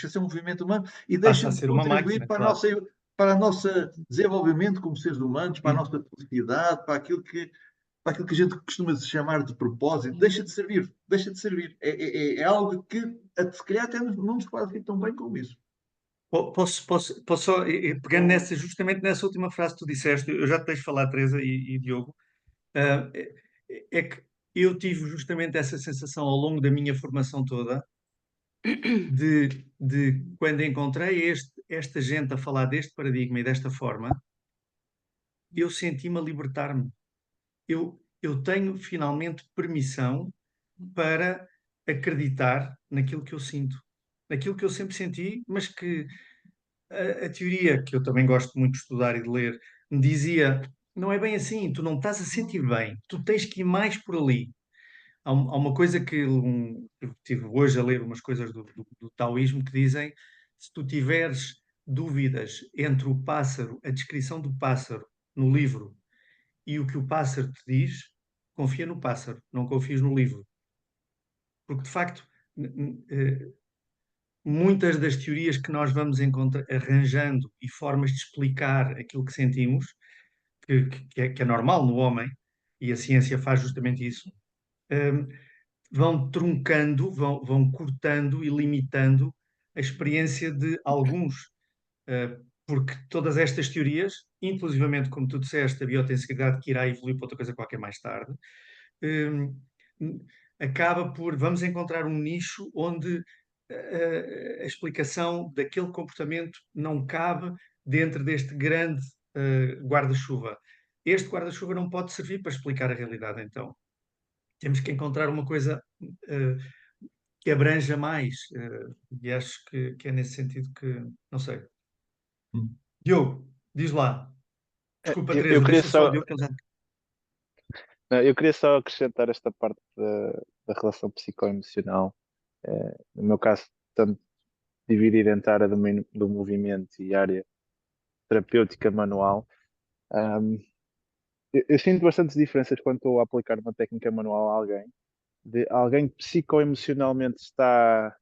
Passa deixa a de ser uma contribuir máquina, claro. para o nosso desenvolvimento como seres humanos, para a nossa felicidade, para aquilo que a gente costuma chamar de propósito, deixa de servir, deixa de servir. É algo que, se calhar, até não nos faz vir tão bem como isso. Posso só, pegando justamente nessa última frase que tu disseste, eu já te deixo falar, Teresa e Diogo, é que eu tive justamente essa sensação ao longo da minha formação toda, de quando encontrei esta gente a falar deste paradigma e desta forma, eu senti-me a libertar-me. Eu tenho finalmente permissão para acreditar naquilo que eu sinto, naquilo que eu sempre senti, mas que a teoria, que eu também gosto muito de estudar e de ler, me dizia: não é bem assim, tu não estás a sentir bem, tu tens que ir mais por ali. Há uma coisa que eu estive hoje a ler umas coisas do taoísmo que dizem: se tu tiveres dúvidas entre o pássaro, a descrição do pássaro no livro e o que o pássaro te diz, confia no pássaro, não confies no livro. Porque, de facto, muitas das teorias que nós vamos arranjando e formas de explicar aquilo que sentimos, que é normal no homem, e a ciência faz justamente isso, vão truncando, vão cortando e limitando a experiência de alguns. Porque todas estas teorias, inclusivamente, como tu disseste, a biotensidade que irá evoluir para outra coisa qualquer mais tarde, hum, acaba por, vamos encontrar um nicho onde a explicação daquele comportamento não cabe dentro deste grande guarda-chuva. Este guarda-chuva não pode servir para explicar a realidade, então. Temos que encontrar uma coisa que abranja mais, e acho que é nesse sentido que, não sei. Diogo, diz lá. Desculpa, Eu Teresa, queria deixa só o só, Diogo que ele já... eu queria só acrescentar esta parte da relação psicoemocional. No meu caso, tanto dividir entre a área do movimento e a área terapêutica manual. Eu sinto bastantes diferenças quando estou a aplicar uma técnica manual a alguém, de alguém que psicoemocionalmente está,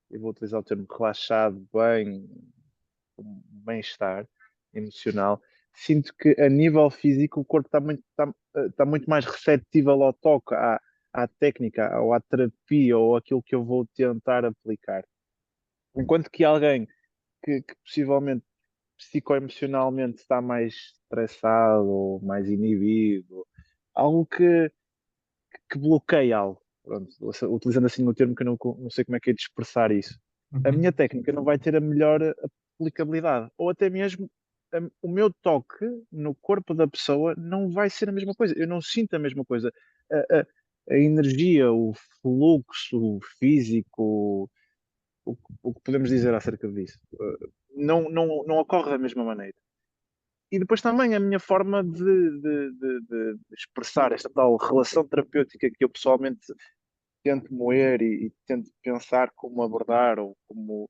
eu vou utilizar o termo relaxado, bem, com bem-estar emocional. Sinto que a nível físico o corpo está muito mais receptível ao toque, à técnica, ou à terapia, ou aquilo que eu vou tentar aplicar. Enquanto que alguém que possivelmente psicoemocionalmente está mais estressado ou mais inibido, algo que bloqueia algo. Pronto, utilizando assim o termo que eu não sei como é que é de expressar isso. A minha técnica não vai ter a melhor aplicabilidade, ou até mesmo o meu toque no corpo da pessoa não vai ser a mesma coisa. Eu não sinto a mesma coisa. A, a- a energia, o fluxo físico, o que podemos dizer acerca disso, não ocorre da mesma maneira. E depois também a minha forma de expressar esta tal relação terapêutica que eu pessoalmente tento moer e tento pensar como abordar ou como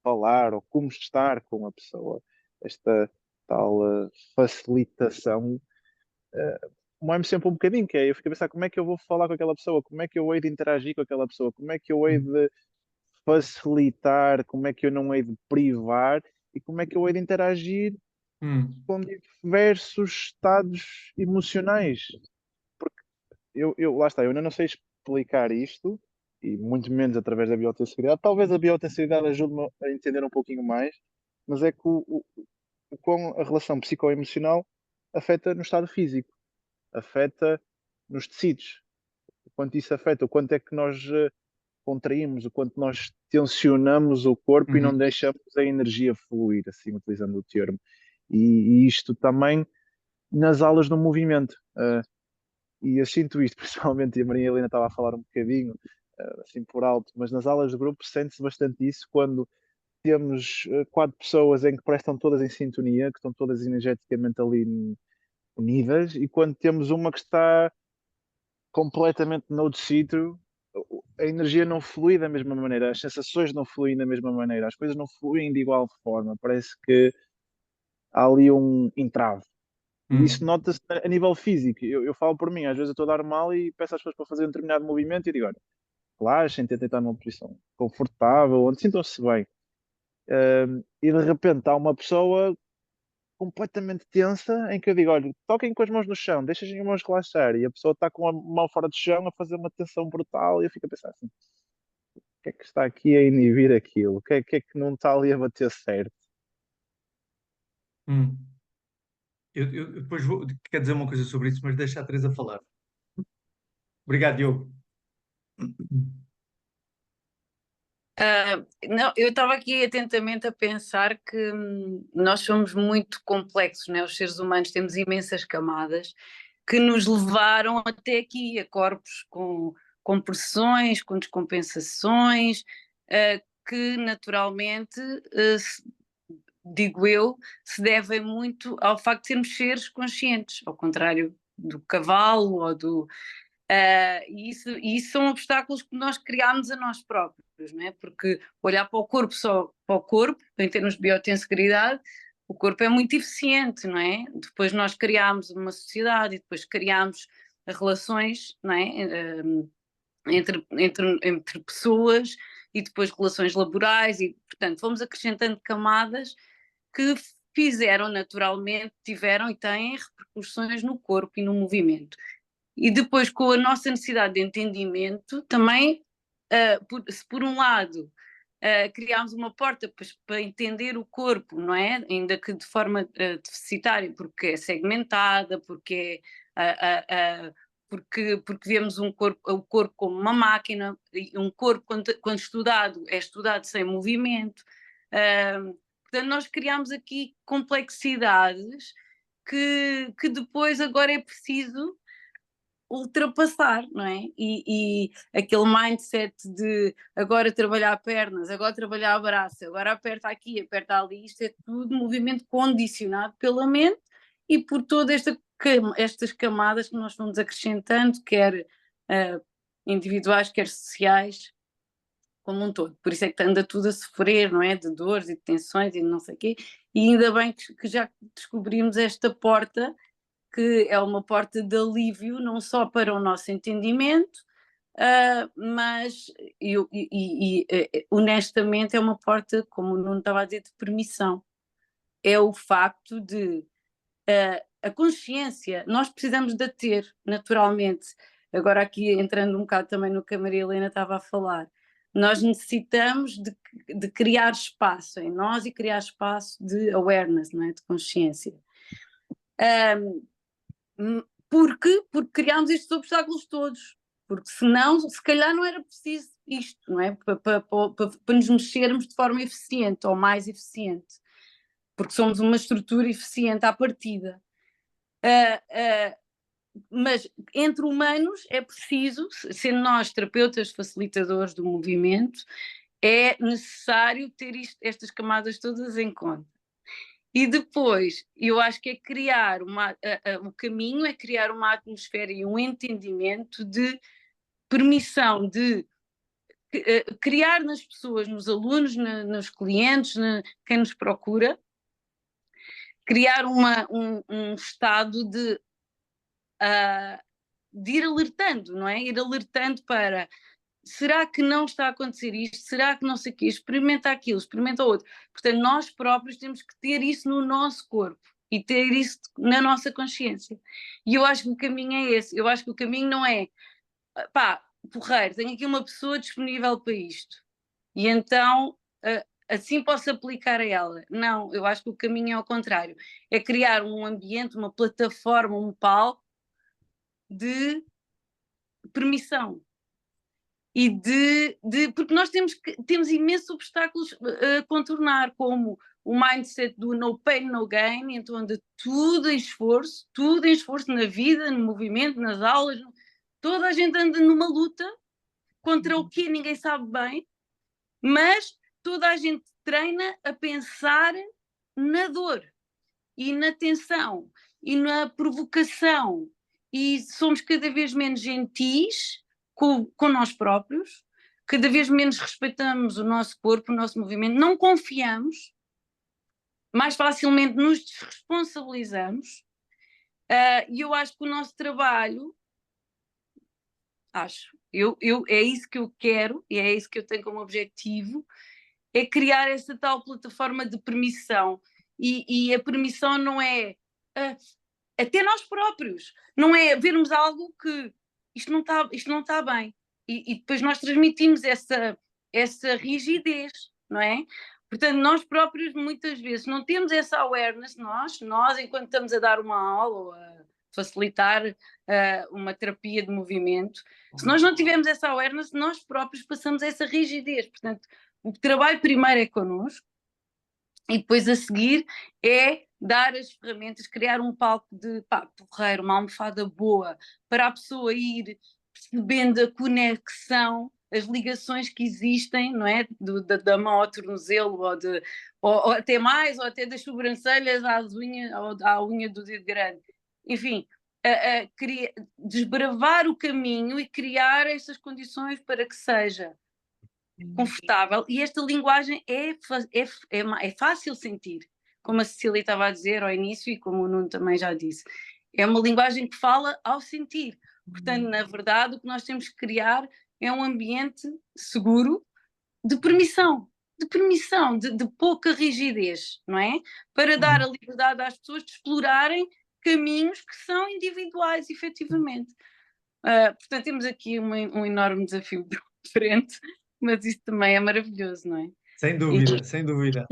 falar ou como estar com a pessoa. Esta tal facilitação moe-me sempre um bocadinho, que é eu fico a pensar como é que eu vou falar com aquela pessoa, como é que eu hei de interagir com aquela pessoa, como é que eu hei de facilitar, como é que eu não hei de privar e como é que eu hei de interagir Hum, com diversos estados emocionais. Porque lá está, eu ainda não sei explicar isto, e muito menos através da biotesseridade. Talvez a biotesseridade ajude-me a entender um pouquinho mais, mas é que o quão a relação psicoemocional afeta no estado físico, afeta nos tecidos, o quanto isso afeta, o quanto é que nós contraímos, o quanto nós tensionamos o corpo e não uhum, deixamos a energia fluir, assim utilizando o termo. E isto também nas aulas do movimento. E eu sinto isto, principalmente, e a Maria Helena estava a falar um bocadinho, assim por alto, mas nas aulas de grupo sente-se bastante isso quando temos quatro pessoas em que prestam todas em sintonia, que estão todas energeticamente ali unidas, e quando temos uma que está completamente noutro sítio, a energia não flui da mesma maneira, as sensações não fluem da mesma maneira, as coisas não fluem de igual forma, parece que há ali um entrave. E isso hum, nota-se a nível físico. Eu falo por mim, às vezes eu estou a dar mal e peço às pessoas para fazer um determinado movimento e digo, olha, relaxem, tentem estar numa posição confortável, onde sintam-se bem. E de repente há uma pessoa completamente tensa em que eu digo, olha, toquem com as mãos no chão, deixem as mãos relaxar. E a pessoa está com a mão fora do chão a fazer uma tensão brutal e eu fico a pensar assim, o que é que está aqui a inibir aquilo? O que é que não está ali a bater certo? hum. Eu depois quero dizer uma coisa sobre isso, mas deixa a Teresa falar. Obrigado, Diogo. Não, eu estava aqui atentamente a pensar que nós somos muito complexos, né? Os seres humanos temos imensas camadas que nos levaram até aqui, a corpos com pressões, com descompensações, que naturalmente, digo eu, se devem muito ao facto de sermos seres conscientes, ao contrário do cavalo ou do, e isso são obstáculos que nós criámos a nós próprios, não é? Porque olhar para o corpo só para o corpo, em termos de biotensegridade, o corpo é muito eficiente, não é? Depois nós criámos uma sociedade e depois criámos relações, não é? Entre pessoas e depois relações laborais e, portanto, fomos acrescentando camadas que fizeram naturalmente, tiveram e têm repercussões no corpo e no movimento. E depois, com a nossa necessidade de entendimento, também, se por um lado criámos uma porta para entender o corpo, não é? Ainda que de forma deficitária, porque é segmentada, porque vemos o corpo como uma máquina, e um corpo, quando estudado, é estudado sem movimento. Portanto, nós criámos aqui complexidades que depois agora é preciso ultrapassar, não é? E aquele mindset de agora trabalhar pernas, agora trabalhar braço, agora aperta aqui, aperta ali, isto é tudo movimento condicionado pela mente e por todas estas camadas que nós vamos acrescentando, quer individuais, quer sociais, como um todo. Por isso é que anda tudo a sofrer, não é? De dores e de tensões e de não sei o quê. E ainda bem que já descobrimos esta porta, que é uma porta de alívio, não só para o nosso entendimento, mas honestamente é uma porta, como o Nuno estava a dizer, de permissão. É o facto de a consciência, nós precisamos de a ter, naturalmente. Agora aqui entrando um bocado também no que a Maria Helena estava a falar, nós necessitamos de criar espaço em nós e criar espaço de awareness, não é? De consciência. Porque criámos estes obstáculos todos, porque senão, se calhar não era preciso isto, não é? Para nos mexermos de forma eficiente ou mais eficiente, porque somos uma estrutura eficiente à partida. Mas entre humanos é preciso, sendo nós terapeutas facilitadores do movimento, é necessário ter estas camadas todas em conta. E depois, eu acho que é criar o caminho é criar uma atmosfera e um entendimento de permissão, de criar nas pessoas, nos alunos, nos clientes, quem nos procura, criar um estado de ir alertando, não é? Ir alertando para, será que não está a acontecer isto? Será que não sei o quê? Experimenta aquilo, experimenta o outro. Portanto, nós próprios temos que ter isso no nosso corpo e ter isso na nossa consciência. E eu acho que o caminho é esse. Eu acho que o caminho não é, pá, porreiro, tenho aqui uma pessoa disponível para isto. E então, assim posso aplicar a ela. Não, eu acho que o caminho é ao contrário. É criar um ambiente, uma plataforma, um palco de permissão e porque nós temos imensos obstáculos a contornar, como o mindset do no pain, no gain, então onde tudo em esforço na vida, no movimento, nas aulas, toda a gente anda numa luta contra o que ninguém sabe bem, mas toda a gente treina a pensar na dor e na tensão e na provocação, e somos cada vez menos gentis com nós próprios, cada vez menos respeitamos o nosso corpo, o nosso movimento, não confiamos, mais facilmente nos desresponsabilizamos, e eu acho que o nosso trabalho, é isso que eu quero e é isso que eu tenho como objetivo, é criar essa tal plataforma de permissão, e a permissão não é até nós próprios, não é vermos algo que isto não está bem, e depois nós transmitimos essa rigidez, não é? Portanto, nós próprios muitas vezes não temos essa awareness, nós enquanto estamos a dar uma aula ou a facilitar uma terapia de movimento, se nós não tivermos essa awareness, nós próprios passamos essa rigidez. Portanto, o trabalho primeiro é connosco, e depois a seguir é dar as ferramentas, criar um palco de porreiro, uma almofada boa, para a pessoa ir percebendo a conexão, as ligações que existem, não é? Da mão ao tornozelo, ou até mais, ou até das sobrancelhas à unha do dedo grande. Enfim, desbravar o caminho e criar essas condições para que seja confortável, e esta linguagem é fácil sentir, como a Cecília estava a dizer ao início e como o Nuno também já disse, é uma linguagem que fala ao sentir. Portanto, na verdade, o que nós temos que criar é um ambiente seguro de permissão, de pouca rigidez, não é? Para dar a liberdade às pessoas de explorarem caminhos que são individuais, efetivamente. Portanto, temos aqui um enorme desafio de frente, mas isso também é maravilhoso, não é? Sem dúvida, sem dúvida.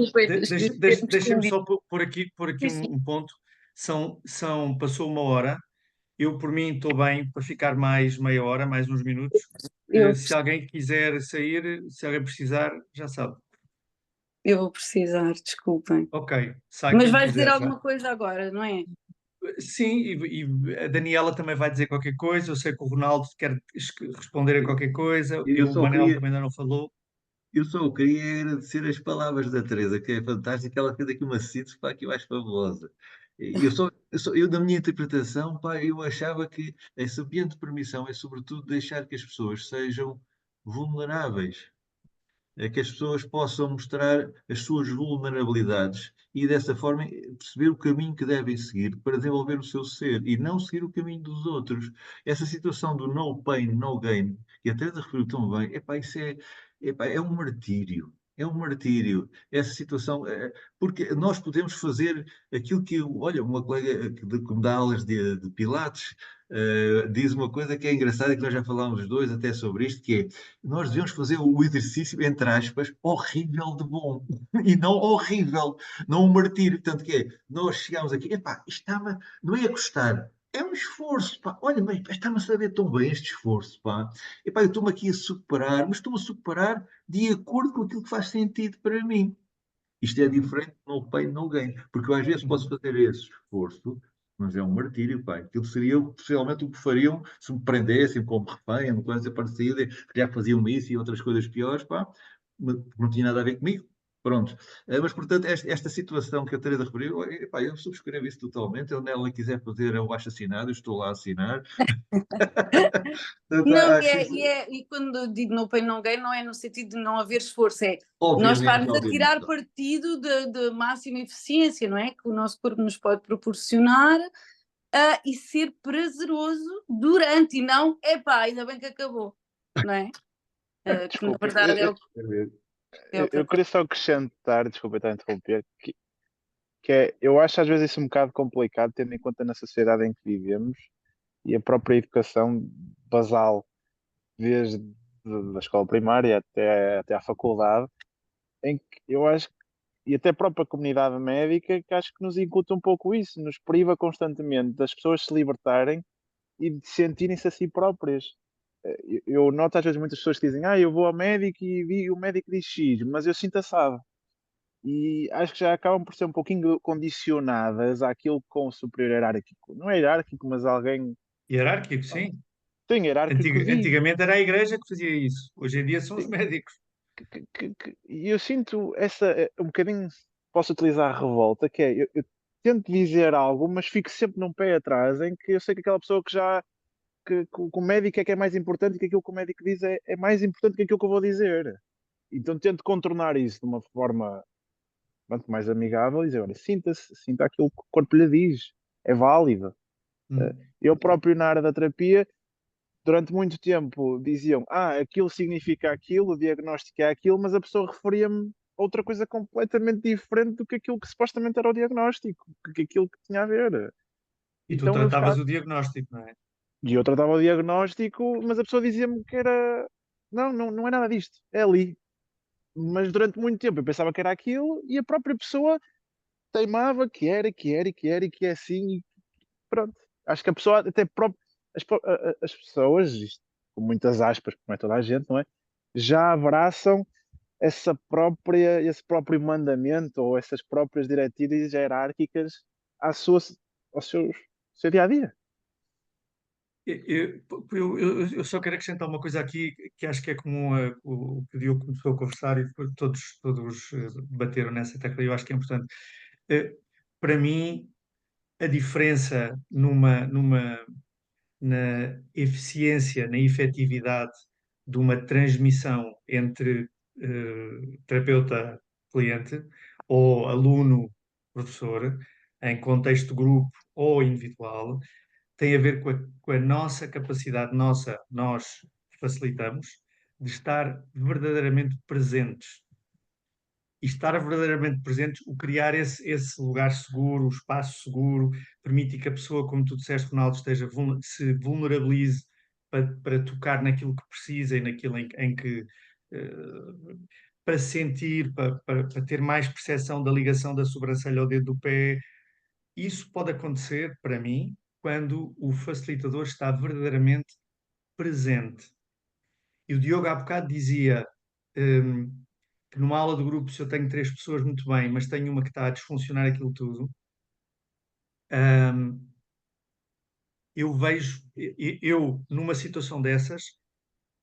Deixa-me só pôr aqui um ponto. Passou 1 hora. Eu, por mim, estou bem para ficar mais meia hora, mais uns minutos. Se alguém quiser sair, se alguém precisar, já sabe. Eu vou precisar, desculpem. Ok, sai mas quando vais dizer quiser, alguma coisa agora, não é? Sim, e a Daniela também vai dizer qualquer coisa. Eu sei que o Ronaldo quer responder a qualquer coisa. O Manel também ainda não falou. Eu só queria agradecer as palavras da Teresa, que é fantástica. Ela fez aqui uma síntese, pá, que eu acho fabulosa. Eu, na minha interpretação, pá, eu achava que esse ambiente de permissão é, sobretudo, deixar que as pessoas sejam vulneráveis. é que as pessoas possam mostrar as suas vulnerabilidades e dessa forma perceber o caminho que devem seguir para desenvolver o seu ser e não seguir o caminho dos outros. Essa situação do no pain, no gain, que a Teresa referiu tão bem, epá, isso epá, é um martírio. É um martírio. Essa situação, porque nós podemos fazer aquilo que, olha, uma colega que me dá aulas de Pilates, diz uma coisa que é engraçada, que nós já falámos os dois até sobre isto, que é nós devemos fazer o exercício, entre aspas, horrível de bom. E não horrível, não um martírio. Tanto que é, nós chegamos aqui, epá, isto está-me, não é a custar, é um esforço, pá. Olha, mas está-me a saber tão bem este esforço, pá. Epá, eu estou-me aqui a superar, mas estou-me a superar de acordo com aquilo que faz sentido para mim. Isto é diferente no pain, no gain. Porque eu às vezes posso fazer esse esforço, mas é um martírio, pá. Aquilo seria possivelmente o que fariam se me prendessem como refém, uma coisa parecida, que já faziam isso e outras coisas piores, pá. Mas não tinha nada a ver comigo. Pronto. Mas, portanto, esta situação que a Teresa referiu, epá, eu subscrevo isso totalmente. Onde ela quiser fazer abaixo assinado, eu estou lá a assinar. Portanto, Não, acho isso, e quando eu digo no pain no gain, não é no sentido de não haver esforço, é nós obviamente, estarmos a obviamente. tirar partido de máxima eficiência, não é? Que o nosso corpo nos pode proporcionar, e ser prazeroso durante, e não, epá, ainda bem que acabou, não é? Que na Desculpa, verdade é o que eu queria acontece. só acrescentar, desculpa estar a interromper, que é, eu acho às vezes isso um bocado complicado, tendo em conta na sociedade em que vivemos e a própria educação basal, desde da escola primária até à faculdade, em que eu acho, e até a própria comunidade médica, que acho que nos incuta um pouco isso, nos priva constantemente das pessoas se libertarem e de sentirem-se a si próprias. Eu noto às vezes muitas pessoas que dizem, eu vou ao médico e o médico diz X, mas eu sinto assado. E acho que já acabam por ser um pouquinho condicionadas àquilo com o superior hierárquico. Não é hierárquico, mas alguém Hierárquico, sim. tem hierárquico diz. Antigamente era a igreja que fazia isso. Hoje em dia são os médicos. E eu sinto essa, um bocadinho, posso utilizar a revolta, que é, eu tento dizer algo, mas fico sempre num pé atrás, em que eu sei que aquela pessoa que o médico é que é mais importante e que aquilo que o médico diz é mais importante que aquilo que eu vou dizer. Então tento contornar isso de uma forma quanto mais amigável e dizer, olha, sinta aquilo que o corpo lhe diz, é válido. Hum. Eu próprio na área da terapia, durante muito tempo diziam, aquilo significa aquilo, o diagnóstico é aquilo, mas a pessoa referia-me a outra coisa completamente diferente do que aquilo que supostamente era o diagnóstico, que aquilo que tinha a ver. E tu Então eu tratavas ficava, o diagnóstico, não é? e eu tratava o diagnóstico, mas a pessoa dizia-me que era, não é nada disto, é ali. Mas durante muito tempo eu pensava que era aquilo e a própria pessoa teimava que era, que era, e que era, e que é assim, e pronto. Acho que a pessoa, até próprio, as pessoas, isto, com muitas aspas, como é toda a gente, não é? Já abraçam esse próprio mandamento ou essas próprias diretrizes hierárquicas à sua, ao seu dia a dia. Eu só quero acrescentar uma coisa aqui que acho que é comum o que o Diogo começou a conversar e depois todos bateram nessa tecla e eu acho que é importante. Eh, Para mim, a diferença na eficiência, na efetividade de uma transmissão entre terapeuta-cliente ou aluno-professor, em contexto grupo ou individual, tem a ver com a nossa capacidade, nós facilitamos, de estar verdadeiramente presentes. E estar verdadeiramente presentes, o criar esse lugar seguro, o espaço seguro, permite que a pessoa, como tu disseste, Ronaldo, se vulnerabilize para tocar naquilo que precisa e naquilo em que. Para sentir, para ter mais percepção da ligação da sobrancelha ao dedo do pé. Isso pode acontecer, para mim, quando o facilitador está verdadeiramente presente. E o Diogo há bocado dizia que numa aula de grupo, se eu tenho 3 pessoas, muito bem, mas tenho uma que está a desfuncionar aquilo tudo, hum, eu vejo, numa situação dessas,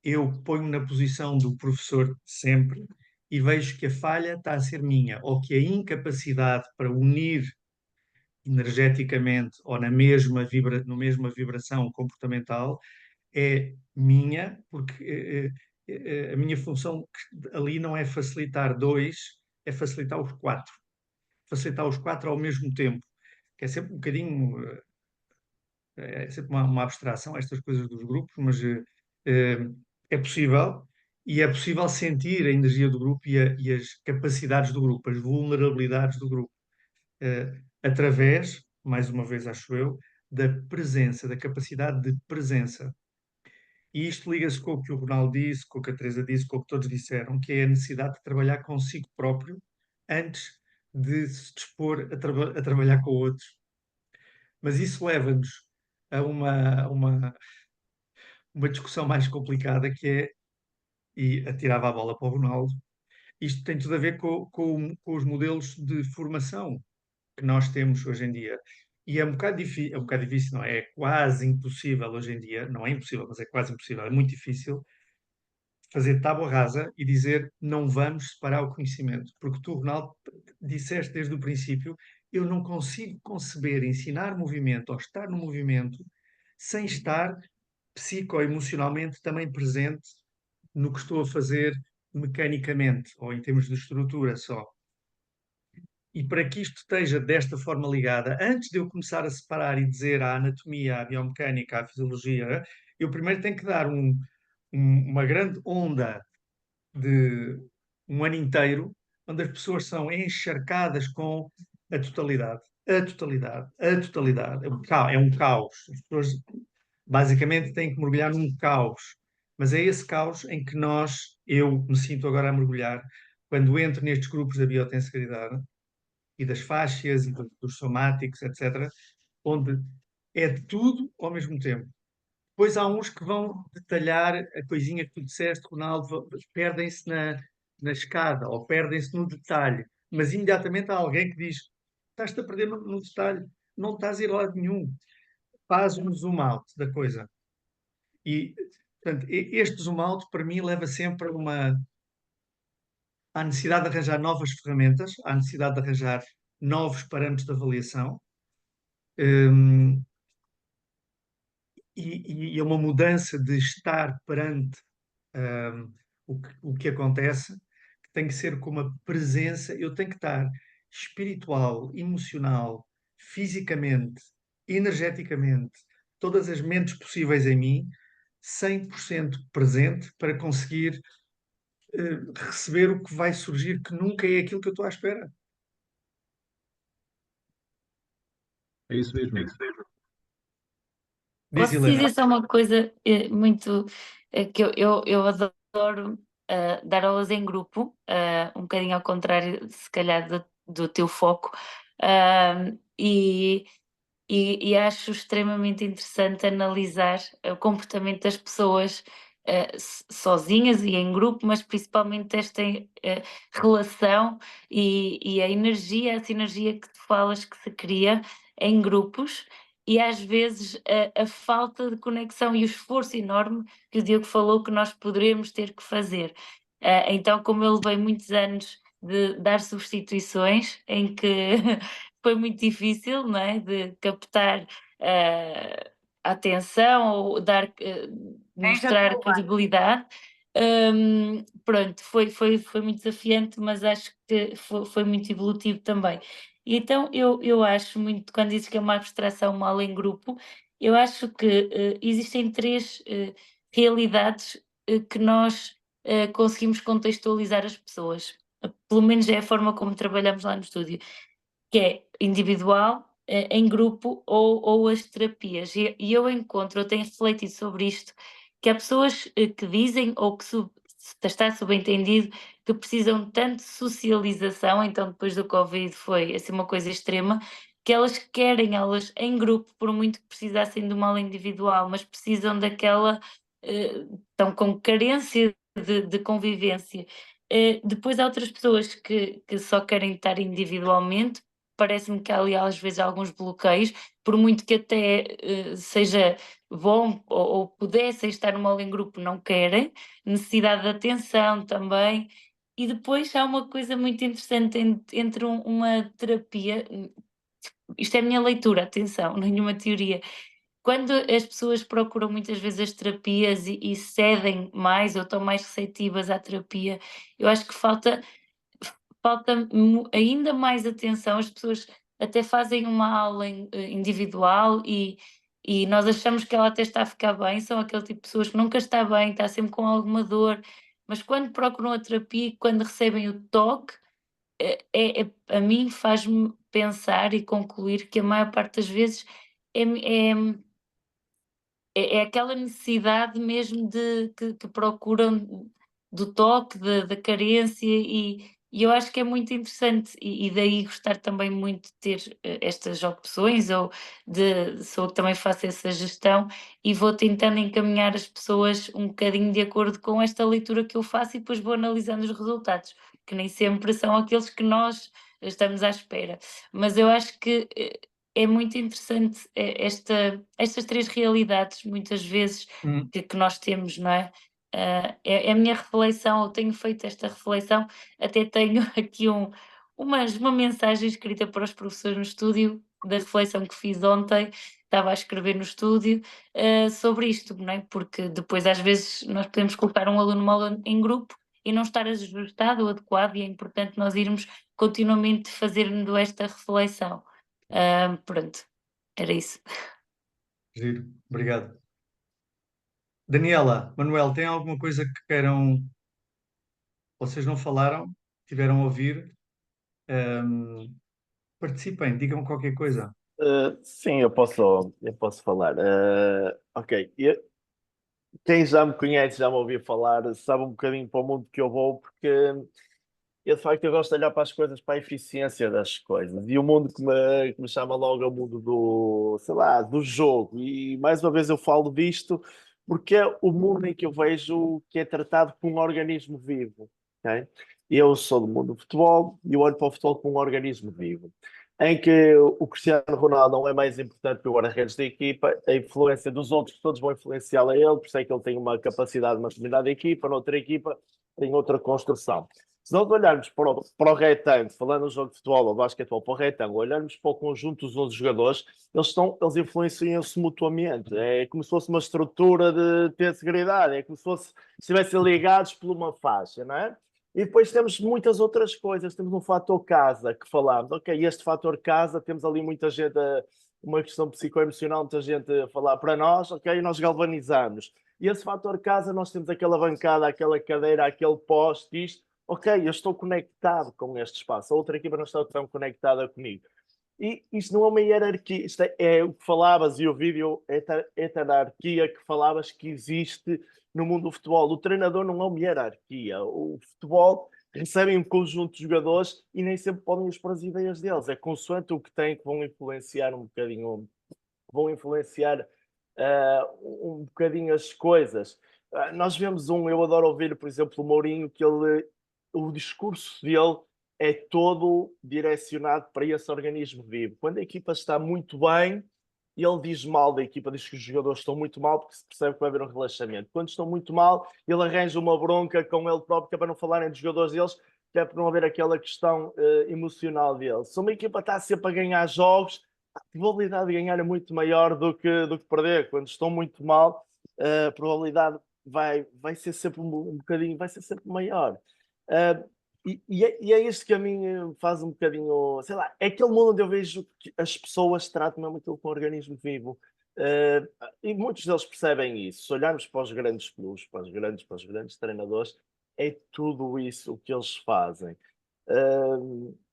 eu ponho na posição do professor sempre e vejo que a falha está a ser minha, ou que a incapacidade para unir energeticamente ou na mesma vibração comportamental é minha, porque a minha função ali não é facilitar dois, é facilitar os quatro. Facilitar os quatro ao mesmo tempo, que é sempre um bocadinho, é sempre uma abstração estas coisas dos grupos, mas é possível, e é possível sentir a energia do grupo e as capacidades do grupo, as vulnerabilidades do grupo, através, mais uma vez acho eu, da presença, da capacidade de presença. E isto liga-se com o que o Ronaldo disse, com o que a Teresa disse, com o que todos disseram, que é a necessidade de trabalhar consigo próprio antes de se dispor a trabalhar com outros. Mas isso leva-nos a uma discussão mais complicada, que é, e atirava a bola para o Ronaldo, isto tem tudo a ver com os modelos de formação que nós temos hoje em dia. E é um bocado difícil, não é? É quase impossível hoje em dia, não é impossível, mas é quase impossível, é muito difícil fazer tábua rasa e dizer não vamos separar o conhecimento. Porque tu, Ronaldo, disseste desde o princípio, eu não consigo conceber ensinar movimento ou estar no movimento sem estar psicoemocionalmente também presente no que estou a fazer mecanicamente ou em termos de estrutura só. E para que isto esteja desta forma ligada, antes de eu começar a separar e dizer a anatomia, a biomecânica, a fisiologia, eu primeiro tenho que dar uma grande onda de um ano inteiro, onde as pessoas são encharcadas com a totalidade. A totalidade, a totalidade. É um caos. As pessoas basicamente têm que mergulhar num caos. Mas é esse caos em que eu me sinto agora a mergulhar, quando entro nestes grupos da biotensorialidade e das fáscias e dos somáticos, etc., onde é de tudo ao mesmo tempo. Depois há uns que vão detalhar a coisinha que tu disseste, Ronaldo, perdem-se na escada ou perdem-se no detalhe, mas imediatamente há alguém que diz: estás-te a perder no detalhe, não estás a ir a lado nenhum. Faz um zoom out da coisa. E, portanto, este zoom out para mim leva sempre à necessidade de arranjar novas ferramentas, à necessidade de arranjar novos parâmetros de avaliação. hum, e é uma mudança de estar perante o que acontece, que tem que ser com uma presença, eu tenho que estar espiritual, emocional, fisicamente, energeticamente, todas as mentes possíveis em mim, 100% presente para conseguir receber o que vai surgir, que nunca é aquilo que eu estou à espera. É isso mesmo. Diz, Posso Helena. dizer só uma coisa muito que eu adoro dar aulas em grupo, um bocadinho ao contrário, se calhar, do teu foco, e acho extremamente interessante analisar o comportamento das pessoas sozinhas e em grupo, mas principalmente esta relação e a sinergia que tu falas que se cria em grupos, e às vezes a falta de conexão e o esforço enorme que o Diogo falou que nós poderemos ter que fazer. Então, como eu levei muitos anos de dar substituições, em que foi muito difícil, não é? De captar a atenção ou mostrar credibilidade. Pronto, foi muito desafiante, mas acho que foi muito evolutivo também. E então eu acho muito, quando dizes que é uma abstração, uma aula em grupo, eu acho que existem três realidades que nós conseguimos contextualizar as pessoas. Pelo menos é a forma como trabalhamos lá no estúdio, que é individual, em grupo ou as terapias. E eu tenho refletido sobre isto, que há pessoas que dizem, ou que está subentendido, que precisam tanto de socialização, então depois do Covid foi assim uma coisa extrema, que elas querem aulas em grupo, por muito que precisassem de uma aula individual, mas precisam daquela, estão com carência de convivência. Depois há outras pessoas que só querem estar individualmente. Parece-me que há ali às vezes alguns bloqueios, por muito que até seja bom ou pudessem estar numa aula em grupo, não querem, necessidade de atenção também. E depois há uma coisa muito interessante entre uma terapia, isto é a minha leitura, atenção, nenhuma teoria, quando as pessoas procuram muitas vezes as terapias e cedem mais ou estão mais receptivas à terapia, eu acho que falta ainda mais atenção. As pessoas até fazem uma aula individual e nós achamos que ela até está a ficar bem, são aquele tipo de pessoas que nunca está bem, está sempre com alguma dor, mas quando procuram a terapia e quando recebem o toque, a mim faz-me pensar e concluir que a maior parte das vezes é, é, é aquela necessidade mesmo que procuram do toque, da carência, e eu acho que é muito interessante, e daí gostar também muito de ter estas opções, ou sou eu que também faço essa gestão, e vou tentando encaminhar as pessoas um bocadinho de acordo com esta leitura que eu faço, e depois vou analisando os resultados, que nem sempre são aqueles que nós estamos à espera. Mas eu acho que é muito interessante estas três realidades, muitas vezes, Hum, que nós temos, não é? É a minha reflexão, eu tenho feito esta reflexão, até tenho aqui uma mensagem escrita para os professores no estúdio, da reflexão que fiz ontem, estava a escrever no estúdio, sobre isto, não é? Porque depois, às vezes, nós podemos colocar um aluno numa aula em grupo e não estar ajustado ou adequado, e é importante nós irmos continuamente fazendo esta reflexão. Pronto, era isso. giro, obrigado. Daniela, Manuel, tem alguma coisa que queiram? Vocês não falaram? Tiveram a ouvir? Ahm, Participem, digam qualquer coisa. Sim, eu posso falar. Ok, quem já me conhece, já me ouviu falar, sabe um bocadinho para o mundo que eu vou, porque eu de facto eu gosto de olhar para as coisas, para a eficiência das coisas. E o mundo que me chama logo é o mundo do, sei lá, do jogo. E mais uma vez eu falo disto porque é o mundo em que eu vejo que é tratado como um organismo vivo. Ok? Eu sou do mundo do futebol e eu olho para o futebol como um organismo vivo. Em que o Cristiano Ronaldo não é mais importante que o guarda-redes da equipa, a influência dos outros todos vão influenciá-lo a ele, por isso é que ele tem uma capacidade, uma determinada equipa, noutra equipa tem outra construção. Se nós olharmos para o retângulo, falando no jogo de futebol ou basquetebol, para o retângulo, olharmos para o conjunto dos 11 jogadores, eles influenciam-se mutuamente. É como se fosse uma estrutura de integridade, é como se estivessem ligados por uma faixa, não é? E depois temos muitas outras coisas. Temos um fator casa que falámos. Ok, este fator casa, temos ali muita gente, uma questão psicoemocional, muita gente a falar para nós, ok, e nós galvanizamos. E esse fator casa, nós temos aquela bancada, aquela cadeira, aquele poste, isto. Ok, eu estou conectado com este espaço. A outra equipa não está tão conectada comigo. E isto não é uma hierarquia, isto é o que falavas e o vídeo, esta hierarquia que falavas que existe no mundo do futebol. O treinador não é uma hierarquia. O futebol recebe um conjunto de jogadores e nem sempre podem expor as ideias deles. É consoante o que têm que vão influenciar um bocadinho, um bocadinho as coisas. Nós vemos eu adoro ouvir, por exemplo, o Mourinho, que o discurso dele é todo direcionado para esse organismo vivo. Quando a equipa está muito bem, ele diz mal da equipa, diz que os jogadores estão muito mal, porque se percebe que vai haver um relaxamento. Quando estão muito mal, ele arranja uma bronca com ele próprio, que é para não falarem dos jogadores deles, que é para não haver aquela questão emocional dele. Se uma equipa está sempre a ganhar jogos, a probabilidade de ganhar é muito maior do que perder. Quando estão muito mal, a probabilidade vai ser sempre um bocadinho, vai ser sempre maior. E é este que a mim faz um bocadinho, sei lá, é aquele mundo onde eu vejo que as pessoas tratam mesmo aquilo como um organismo vivo. E muitos deles percebem isso. Se olharmos para os grandes clubes, para os grandes treinadores, é tudo isso o que eles fazem.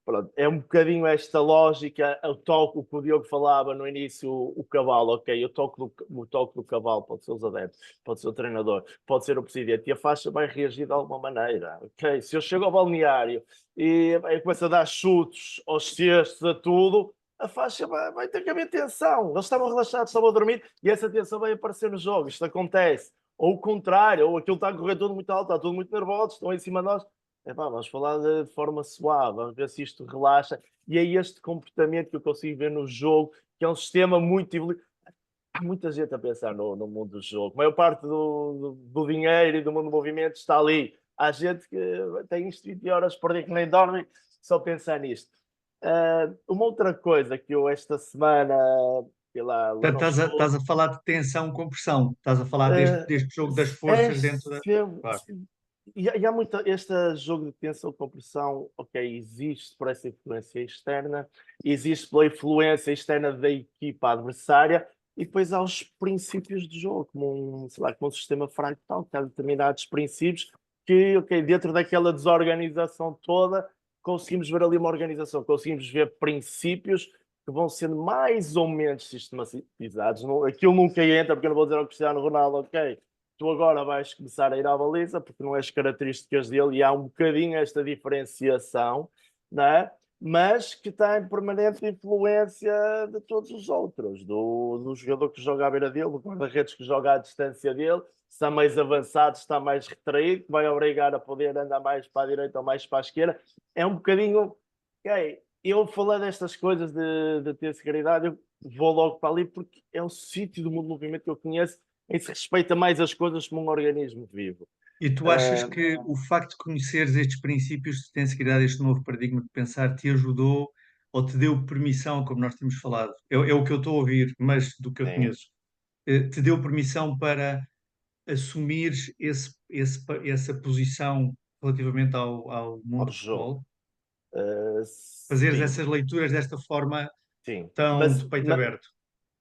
Pronto, é um bocadinho esta lógica, o que o Diogo falava no início, o cavalo, ok, o toque do cavalo pode ser os adeptos, pode ser o treinador, pode ser o presidente, e a faixa vai reagir de alguma maneira, ok? Se eu chego ao balneário e começo a dar chutes aos cestos, a tudo, a faixa vai ter que haver tensão. Eles estavam relaxados, estavam a dormir, e essa tensão vai aparecer no jogo, isto acontece. Ou o contrário, ou aquilo está a correr tudo muito alto, está tudo muito nervoso, estão em cima de nós. Vamos falar de forma suave, vamos ver se isto relaxa. E é este comportamento que eu consigo ver no jogo, que é um sistema muito evoluído. Há muita gente a pensar no mundo do jogo. A maior parte do dinheiro e do mundo do movimento está ali. Há gente que tem isto 20 horas por dia que nem dorme só pensar nisto. Uma outra coisa que eu esta semana ok, lá Portanto, não estou. estás a falar de tensão com pressão. Estás a falar deste jogo das É forças dentro da. sempre. Claro. E há muito este jogo de tensão com pressão, ok, existe por essa influência externa, existe pela influência externa da equipa adversária, e depois há os princípios de jogo, como sei lá, como um sistema fractal, que há determinados princípios que, ok, dentro daquela desorganização toda, conseguimos ver ali uma organização, conseguimos ver princípios que vão sendo mais ou menos sistematizados. Aquilo nunca entra, porque eu não vou dizer ao Cristiano Ronaldo, ok, tu agora vais começar a ir à baliza, porque não é as características dele, e há um bocadinho esta diferenciação, não é? Mas que está em permanente influência de todos os outros, do jogador que joga à beira dele, do guarda-redes que joga à distância dele, está mais avançado, está mais retraído, que vai obrigar a poder andar mais para a direita ou mais para a esquerda. É um bocadinho... Okay, eu falando destas coisas de ter seguridade, eu vou logo para ali, porque é o sítio do mundo do movimento que eu conheço em que se respeita mais as coisas como um organismo vivo. E tu achas que o facto de conheceres estes princípios de tensibilidade, este novo paradigma de pensar, te ajudou ou te deu permissão, como nós temos falado? É o que eu estou a ouvir, mas do que eu Sim. conheço. Te deu permissão para assumires essa posição relativamente ao mundo Ao do futebol? Fazeres Sim, essas leituras desta forma sim. tão de peito aberto?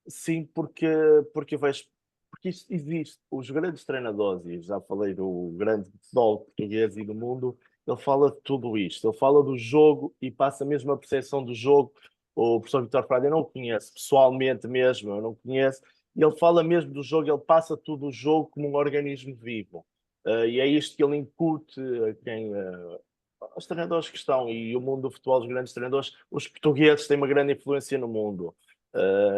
Sim, porque eu vejo, porque isto existe. Os grandes treinadores, e já falei do grande futebol português e do mundo, ele fala de tudo isto. Ele fala do jogo e passa mesmo a percepção do jogo. O professor Vitor Frade, eu não o conheço pessoalmente mesmo, eu não conheço. E ele fala mesmo do jogo, ele passa todo o jogo como um organismo vivo. E é isto que ele incute a quem, aos treinadores que estão, e o mundo do futebol, os grandes treinadores, os portugueses têm uma grande influência no mundo.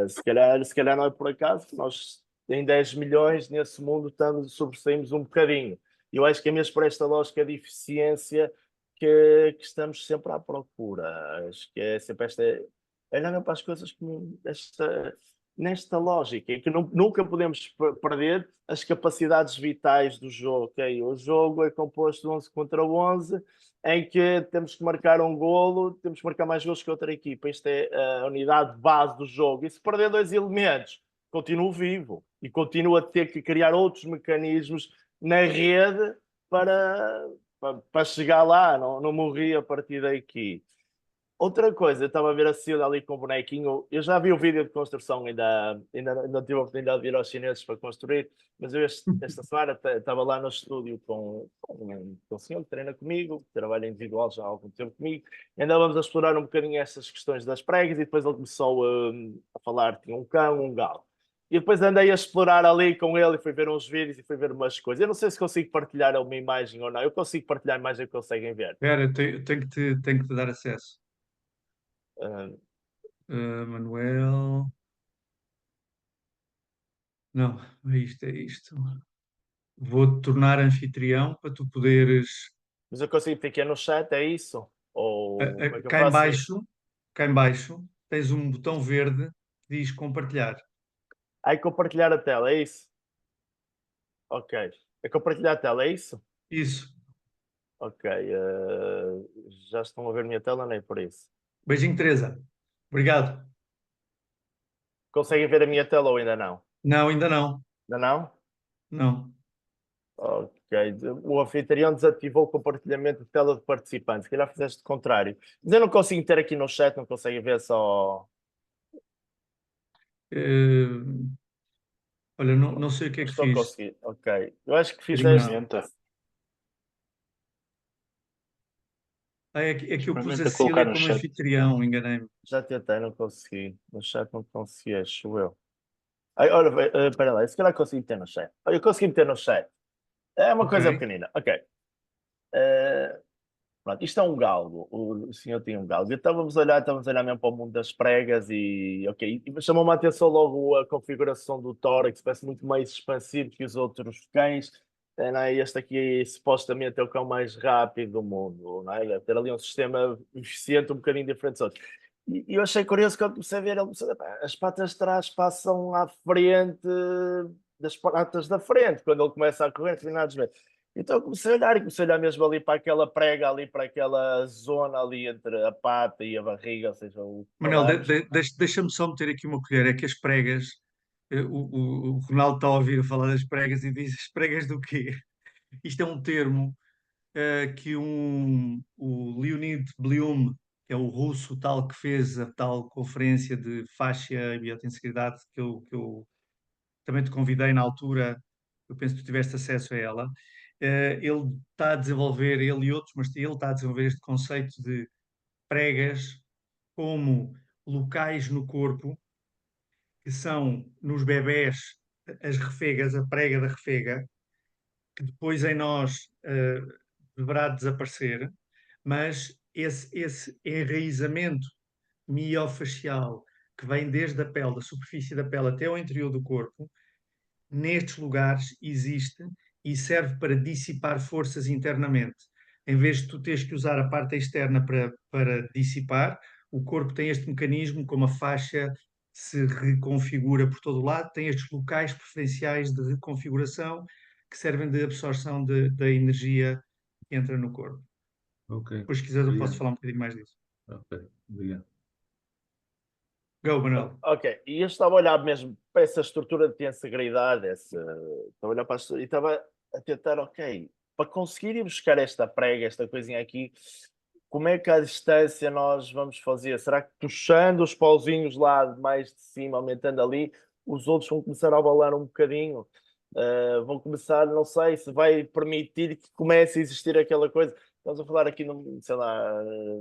Se calhar não é por acaso que nós, em 10 milhões, nesse mundo, sobressaímos um bocadinho. Eu acho que é mesmo por esta lógica de eficiência que estamos sempre à procura. Acho que é sempre esta. Olhando para as coisas como nesta lógica, em que nunca podemos perder as capacidades vitais do jogo. Okay? O jogo é composto de 11 contra 11, em que temos que marcar um golo, temos que marcar mais golos que outra equipa. Isto é a unidade base do jogo. E se perder dois elementos, continuo vivo e continuo a ter que criar outros mecanismos na rede para chegar lá. Não morri a partir daqui. Outra coisa, eu estava a ver a Cida ali com o bonequinho. Eu já vi o vídeo de construção, ainda não tive a oportunidade de ir aos chineses para construir, mas eu esta semana estava lá no estúdio com um senhor que treina comigo, que trabalha individual já há algum tempo comigo, e andávamos a explorar um bocadinho essas questões das pregas, e depois ele começou a falar, tinha um cão, um galo. E depois andei a explorar ali com ele e fui ver uns vídeos e fui ver umas coisas. Eu não sei se consigo partilhar uma imagem ou não. Eu consigo partilhar a imagem que conseguem ver. Espera, tenho que te dar acesso. Uh, Manuel. Não, é isto, é isto. Vou-te tornar anfitrião para tu poderes. Mas eu consigo ficar no chat, é isso? Ou como é que eu Cá em faço isso? baixo, cá em baixo, tens um botão verde que diz compartilhar. Aí compartilhar a tela, é isso? Ok. É compartilhar a tela, é isso? Isso. Ok. Já estão a ver a minha tela, nem por isso. Beijinho, Teresa. Obrigado. Conseguem ver a minha tela ou ainda não? Não, ainda não. Ainda não? Não. Ok. O anfitrião desativou o compartilhamento de tela de participantes. Se calhar fizeste o contrário. Mas eu não consigo ter aqui no chat, não conseguem ver só. Olha, não sei o que é que Estou a fiz. conseguir. Ok. Eu acho que Bocadinho fizeste. não. Experimenta, É que eu pus a experimenta colocar Cília no como chat. anfitrião, enganei-me. Já tentei, não consegui. No chat não consegui, acho eu. Ai, olha, espera lá, se calhar consegui meter no chat. Olha, eu consegui meter no chat. É uma coisa Ok. pequenina. Ok. Pronto, isto é um galgo. O senhor tinha um galgo. Então estávamos a olhar mesmo para o mundo das pregas e, ok, e chamou-me a atenção logo a configuração do tórax, parece muito mais expansivo que os outros cães. Não é? Este aqui supostamente é o cão mais rápido do mundo, não é? Deve ter ali um sistema eficiente um bocadinho diferente dos outros. E eu achei curioso quando comecei a ver, as patas de trás passam à frente das patas da frente, quando ele começa a correr, determinados metros. Então eu comecei a olhar e comecei a olhar mesmo ali para aquela prega, ali para aquela zona ali entre a pata e a barriga, ou seja, o que Manel, falamos. deixa-me só meter aqui uma colher. É que as pregas, o Ronaldo está a ouvir falar das pregas e diz: as pregas do quê? Isto é um termo que o Leonid Blyum, que é o russo tal que fez a tal conferência de fascia e biotensegridade que eu também te convidei na altura, eu penso que tu tiveste acesso a ela. Ele está a desenvolver, ele e outros, mas ele está a desenvolver este conceito de pregas como locais no corpo, que são nos bebés as refegas, a prega da refega, que depois em nós deverá desaparecer, mas esse enraizamento miofacial que vem desde a pele, da superfície da pele até ao interior do corpo, nestes lugares existe e serve para dissipar forças internamente. Em vez de tu teres que usar a parte externa para dissipar, o corpo tem este mecanismo, como a faixa se reconfigura por todo o lado, tem estes locais preferenciais de reconfiguração que servem de absorção da energia que entra no corpo. Ok, Depois, se quiseres, eu posso obrigado. falar um bocadinho mais disso. Ok, obrigado. Go, Manuel. Ok, e eu estava a olhar mesmo para essa estrutura de tensegridade, estava a olhar para a estrutura e estava a tentar, ok, para conseguir ir buscar esta prega, esta coisinha aqui, como é que à distância nós vamos fazer? Será que puxando os pauzinhos lá mais de cima, aumentando ali, os outros vão começar a abalar um bocadinho? Vão começar, não sei, se vai permitir que comece a existir aquela coisa. Estamos a falar aqui, sei lá,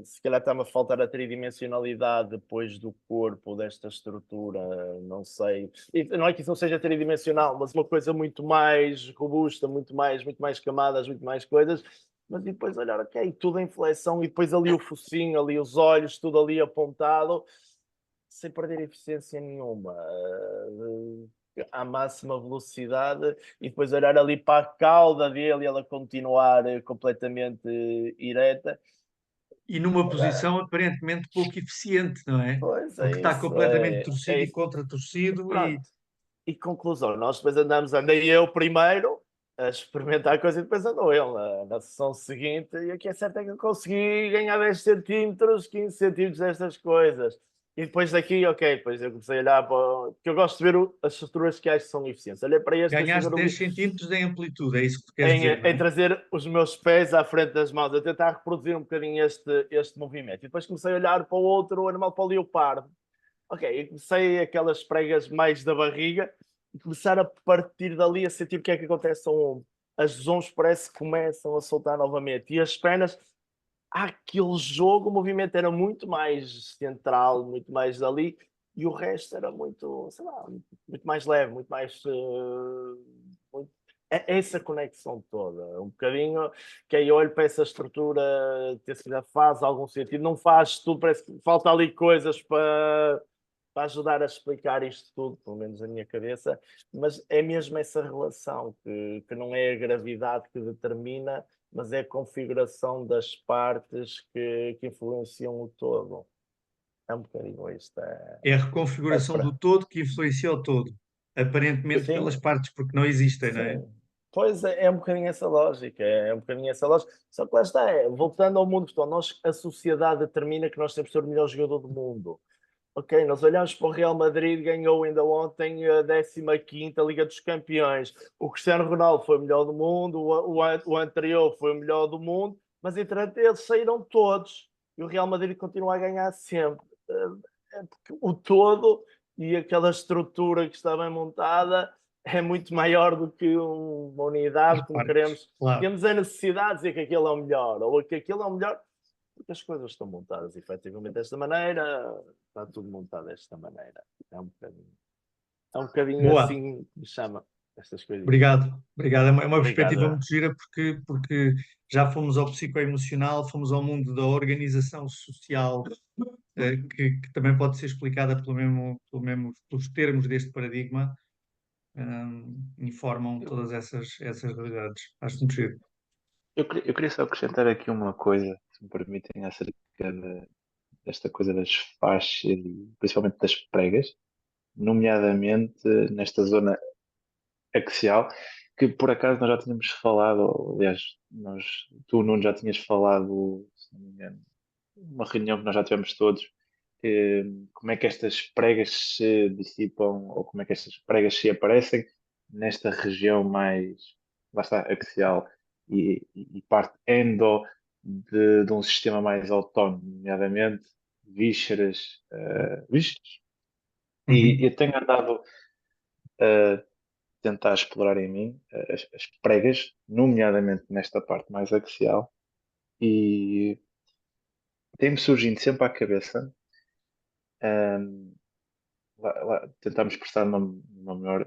se calhar está-me a faltar a tridimensionalidade depois do corpo, desta estrutura, não sei. E não é que isso não seja tridimensional, mas uma coisa muito mais robusta, muito mais camadas, muito mais coisas. Mas depois olhar, ok, tudo em flexão e depois ali o focinho, ali os olhos, tudo ali apontado, sem perder eficiência nenhuma. À máxima velocidade e depois olhar ali para a cauda dele e ela continuar completamente ereta. E numa posição aparentemente pouco eficiente, não é? Pois Porque é está isso. completamente torcido É e isso. contra-torcido e Pronto. E conclusão, nós depois andei eu primeiro a experimentar a coisa e depois andou ele na sessão seguinte e aqui é certo é que eu consegui ganhar 10 centímetros, 15 centímetros destas coisas. E depois daqui, ok, depois eu comecei a olhar para... Porque eu gosto de ver as estruturas que acho que são eficientes. Olhei para este, deixa eu ganhaste ver 10 centímetros em amplitude, é isso que tu queres dizer, não em é? trazer os meus pés à frente das mãos, a tentar reproduzir um bocadinho este movimento. E depois comecei a olhar para o outro animal, para o leopardo. Ok, e comecei aquelas pregas mais da barriga e começar a partir dali a sentir o que é que acontece ao ombro. As ombros parece que começam a soltar novamente. E as pernas, aquele jogo, o movimento era muito mais central, muito mais dali, e o resto era muito, sei lá, muito mais leve, muito mais. Essa conexão toda, um bocadinho que aí olho para essa estrutura, ter se calhar faz algum sentido, não faz tudo, parece que falta ali coisas para ajudar a explicar isto tudo, pelo menos na minha cabeça, mas é mesmo essa relação, que não é a gravidade que determina, mas é a configuração das partes que influenciam o todo. É um bocadinho isto. É a reconfiguração do todo que influencia o todo, aparentemente Sim, pelas partes, porque não existem, não é? sim. Pois é um bocadinho essa lógica, é um bocadinho essa lógica. Só que lá está, voltando ao mundo virtual, a sociedade determina que nós temos de ser o melhor jogador do mundo. Ok, nós olhamos para o Real Madrid, ganhou ainda ontem a 15ª Liga dos Campeões. O Cristiano Ronaldo foi o melhor do mundo, o anterior foi o melhor do mundo, mas entre eles saíram todos e o Real Madrid continua a ganhar sempre. É porque o todo e aquela estrutura que está bem montada é muito maior do que uma As unidade, como partes, queremos. claro. Temos a necessidade de dizer que aquele é o melhor, ou que aquele é o melhor, porque as coisas estão montadas efetivamente desta maneira, está tudo montado desta maneira. É um bocadinho Boa, assim que me chama estas coisinhas. obrigado, obrigado. É uma perspectiva Obrigado. muito gira porque já fomos ao psicoemocional, fomos ao mundo da organização social, que também pode ser explicada pelos termos deste paradigma, informam todas essas realidades. Acho muito giro. Eu queria só acrescentar aqui uma coisa, se me permitem, acerca desta coisa das faixas e principalmente das pregas, nomeadamente nesta zona axial. que por acaso nós já tínhamos falado, ou, aliás, tu, Nuno, já tinhas falado, se não me engano, uma reunião que nós já tivemos todos, como é que estas pregas se dissipam, ou como é que estas pregas se aparecem nesta região mais, lá está, axial e parte endo de um sistema mais autónomo, nomeadamente vísceras, vísceras. Uhum. E eu tenho andado a tentar explorar em mim as pregas, nomeadamente nesta parte mais axial, e tem-me surgindo sempre à cabeça, ahm, tentar-me expressar de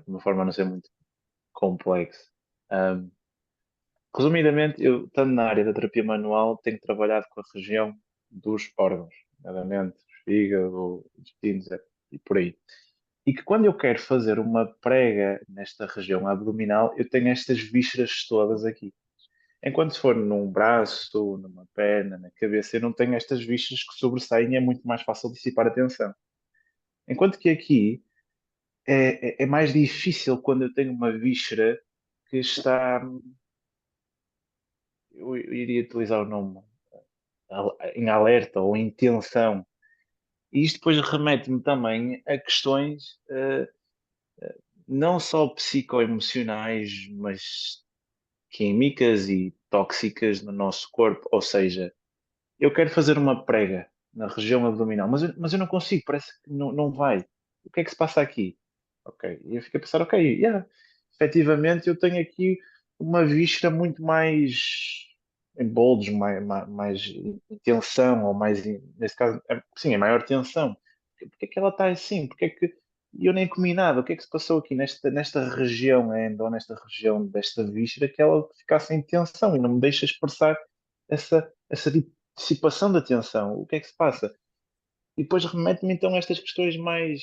uma forma a não ser muito complexa. Ahm, Resumidamente, eu, estando na área da terapia manual, tenho trabalhado com a região dos órgãos, nomeadamente os fígado, intestinos e por aí. E que quando eu quero fazer uma prega nesta região abdominal, eu tenho estas vísceras todas aqui. Enquanto se for num braço, numa perna, na cabeça, eu não tenho estas vísceras que sobressaem e é muito mais fácil dissipar a tensão. Enquanto que aqui é mais difícil quando eu tenho uma víscera que está, eu iria utilizar o nome, em alerta ou em tensão. E isto depois remete-me também a questões não só psicoemocionais, mas químicas e tóxicas no nosso corpo. Ou seja, eu quero fazer uma prega na região abdominal, mas eu não consigo, parece que não vai. O que é que se passa aqui? Ok, e eu fiquei a pensar, ok, yeah, efetivamente eu tenho aqui uma víscera muito mais em bulge, mais em tensão, ou mais, nesse caso, sim, em maior tensão. Porque é que ela está assim? Porque é que e eu nem comi nada? O que é que se passou aqui nesta região ainda, ou nesta região desta víscera, que ela ficasse em tensão e não me deixa expressar essa dissipação da tensão? O que é que se passa? E depois remete-me então a estas questões mais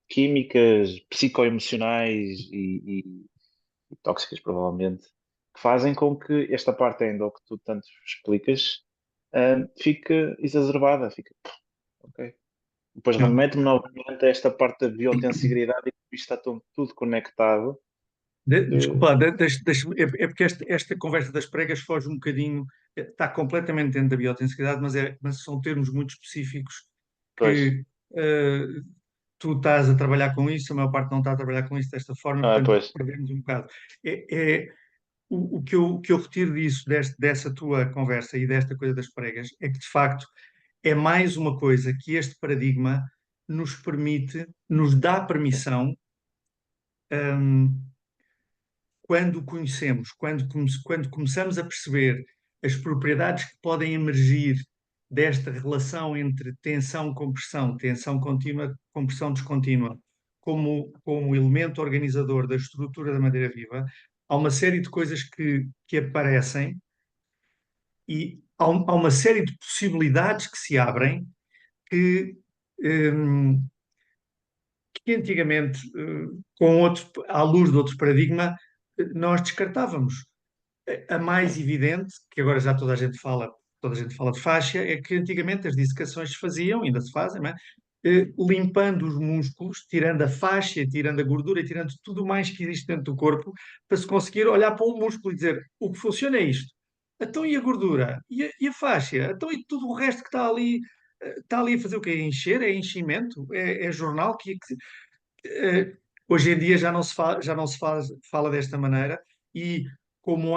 químicas, psicoemocionais e tóxicas, provavelmente, que fazem com que esta parte ainda, o que tu tanto explicas, fique exacerbada, fica, ok. Depois Não. remete-me novamente a esta parte da biotensigridade e que isto está tudo conectado. Desculpa, é porque esta conversa das pregas foge um bocadinho, está completamente dentro da biotensidade, mas são termos muito específicos Pois, que eh, tu estás a trabalhar com isso, a maior parte não está a trabalhar com isso desta forma, portanto pois, perdemos um bocado. O que eu retiro disso, dessa tua conversa e desta coisa das pregas, é que de facto é mais uma coisa que este paradigma nos permite, nos dá permissão, hum, quando o conhecemos, quando começamos a perceber as propriedades que podem emergir desta relação entre tensão-compressão, tensão contínua, compressão descontínua, como elemento organizador da estrutura da madeira viva, há uma série de coisas que aparecem e há uma série de possibilidades que se abrem que, hum, que antigamente, à luz de outro paradigma, nós descartávamos. A mais evidente, que agora já toda a gente fala de faixa, é que antigamente as dissecações se faziam, ainda se fazem, não é? Limpando os músculos, tirando a faixa, tirando a gordura, tirando tudo mais que existe dentro do corpo, para se conseguir olhar para um músculo e dizer o que funciona é isto. Então e a gordura? E a faixa? Então e tudo o resto que está ali a fazer o quê? É encher? É enchimento? É jornal? Hoje em dia já não se fala desta maneira e como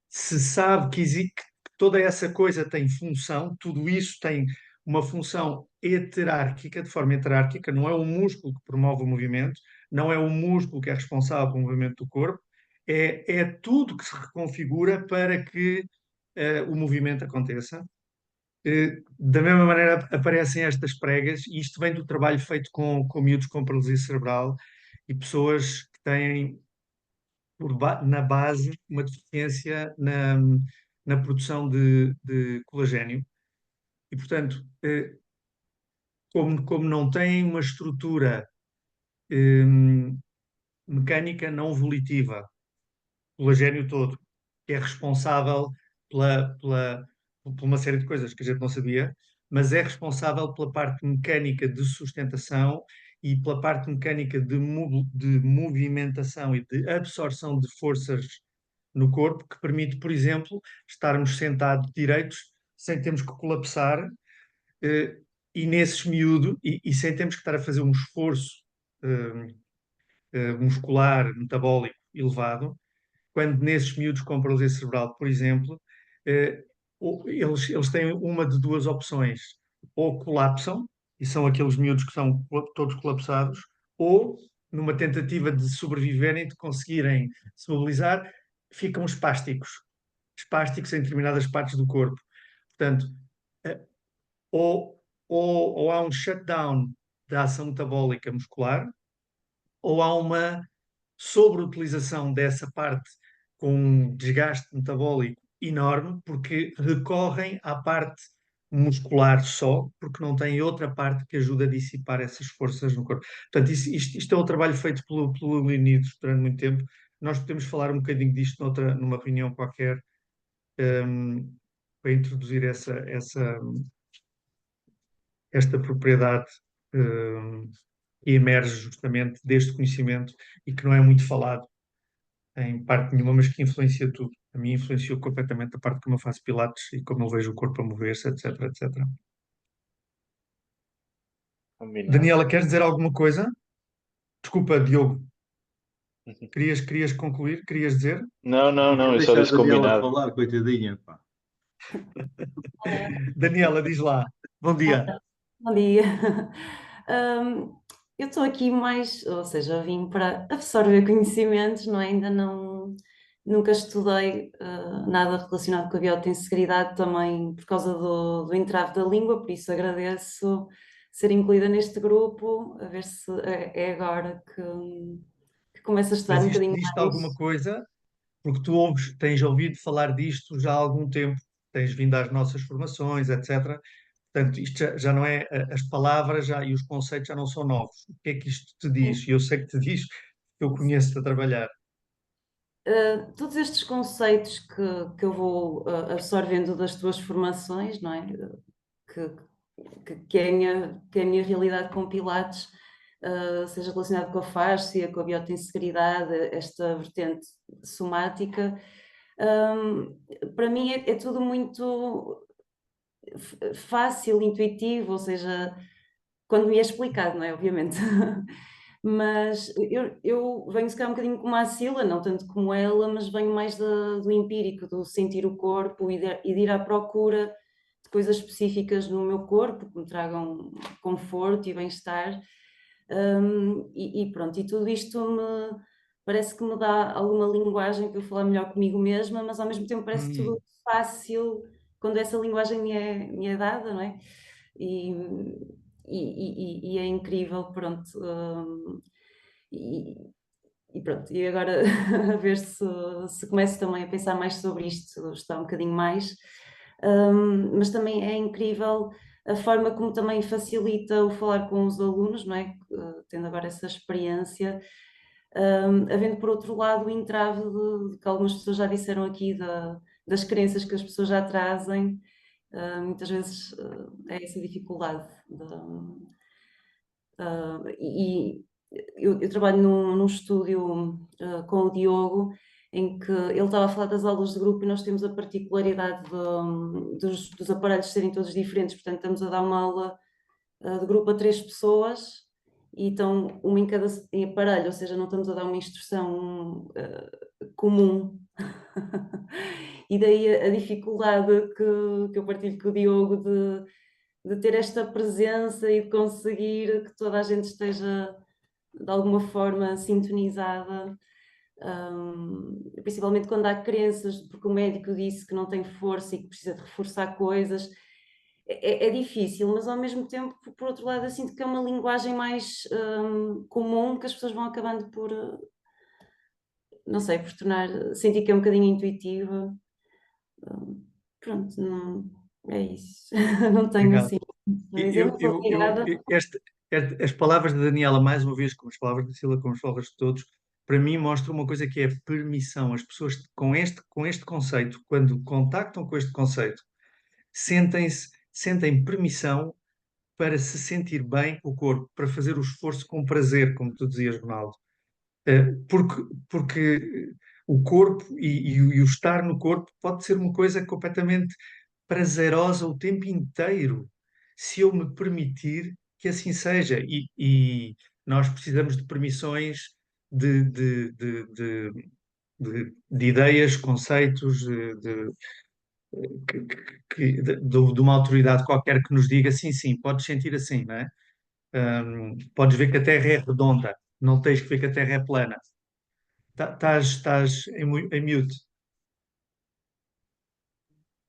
se sabe que toda essa coisa tem função, tudo isso tem uma função heterárquica, de forma heterárquica, não é o músculo que promove o movimento, não é o músculo que é responsável pelo movimento do corpo, é tudo que se reconfigura para que o movimento aconteça. Da mesma maneira aparecem estas pregas, e isto vem do trabalho feito com miúdos com paralisia cerebral e pessoas que têm na base uma deficiência na produção de colagênio. E, portanto, como não têm uma estrutura eh, mecânica não volitiva, colagênio todo, que é responsável por uma série de coisas que a gente não sabia, mas é responsável pela parte mecânica de sustentação e pela parte mecânica de movimentação e de absorção de forças no corpo, que permite, por exemplo, estarmos sentados direitos sem termos que colapsar, eh, e nesses miúdos, e sem termos que estar a fazer um esforço muscular, metabólico elevado, quando nesses miúdos com paralisia cerebral, por exemplo, eh, eles têm uma de duas opções: ou colapsam, e são aqueles miúdos que são todos colapsados, ou, numa tentativa de sobreviverem, de conseguirem se mobilizar, ficam espásticos em determinadas partes do corpo. Portanto, eh, ou há um shutdown da ação metabólica muscular, ou há uma sobreutilização dessa parte com um desgaste metabólico enorme, porque recorrem à parte muscular só, porque não têm outra parte que ajuda a dissipar essas forças no corpo. Portanto, isto é um trabalho feito pelo Leonidas durante muito tempo. Nós podemos falar um bocadinho disto numa reunião qualquer, para introduzir esta propriedade, que emerge justamente deste conhecimento e que não é muito falado em parte nenhuma, mas que influencia tudo. A mim influenciou completamente a parte como eu faço pilates e como eu vejo o corpo a mover-se, etc, etc. Combinado. Daniela, queres dizer alguma coisa? Desculpa, Diogo. Querias concluir? Querias dizer? Não, Vou eu só deixar a disse Daniela combinado. falar, coitadinha, pá. Daniela, diz lá. Bom dia. Bom dia. Eu estou aqui mais, ou seja, vim para absorver conhecimentos, não é? Ainda nunca estudei nada relacionado com a biotensegridade, também por causa do entrave da língua, por isso agradeço ser incluída neste grupo, a ver se é agora que começo a estudar Mas um isto bocadinho diz-te mais. alguma coisa? Porque tens ouvido falar disto já há algum tempo, tens vindo às nossas formações, etc. Portanto, isto já não é, as palavras e os conceitos já não são novos. O que é que isto te diz? E eu sei que te diz, que eu conheço-te a trabalhar. Todos estes conceitos que eu vou absorvendo das tuas formações, não é? Que é a minha realidade com Pilates, seja relacionado com a fáscia, com a biotensegridade, esta vertente somática. Para mim é tudo muito fácil, intuitivo, ou seja, quando me é explicado, não é? Obviamente. Mas eu venho se calhar um bocadinho como a Sila, não tanto como ela, mas venho mais do empírico, do sentir o corpo e de ir à procura de coisas específicas no meu corpo que me tragam conforto e bem-estar. E pronto, e tudo isto parece que me dá alguma linguagem para eu falar melhor comigo mesma, mas ao mesmo tempo parece tudo fácil quando essa linguagem me é dada, não é? E é incrível, pronto. E pronto, e agora a ver se começo também a pensar mais sobre isto, estudar um bocadinho mais. Mas também é incrível a forma como também facilita o falar com os alunos, não é? Tendo agora essa experiência, havendo por outro lado o entrave de que algumas pessoas já disseram aqui das crenças que as pessoas já trazem, muitas vezes é essa dificuldade. E eu trabalho num estúdio com o Diogo, em que ele estava a falar das aulas de grupo e nós temos a particularidade dos aparelhos serem todos diferentes, portanto estamos a dar uma aula de grupo a 3 pessoas e estão uma em cada aparelho, ou seja, não estamos a dar uma instrução comum. E daí a dificuldade que eu partilho com o Diogo de ter esta presença e de conseguir que toda a gente esteja de alguma forma sintonizada, principalmente quando há crenças, porque o médico disse que não tem força e que precisa de reforçar coisas. É difícil, mas ao mesmo tempo, por outro lado, eu sinto que é uma linguagem mais comum que as pessoas vão acabando por, não sei, por sentir que é um bocadinho intuitiva. Pronto, não, é isso. Não tenho Obrigado. assim a dizer, mas obrigada. As palavras da Daniela, mais uma vez, como as palavras da Sila, como as palavras de todos, para mim mostram uma coisa que é permissão. As pessoas com este conceito, quando contactam com este conceito, sentem permissão para se sentir bem com o corpo, para fazer o esforço com prazer, como tu dizias, Ronaldo. Porque o corpo e o estar no corpo pode ser uma coisa completamente prazerosa o tempo inteiro, se eu me permitir que assim seja. E nós precisamos de permissões de, de, de, de, de ideias, conceitos, de uma autoridade qualquer que nos diga sim, sim, podes sentir assim, não é? Podes ver que a Terra é redonda, não tens que ver que a Terra é plana. Estás em mute.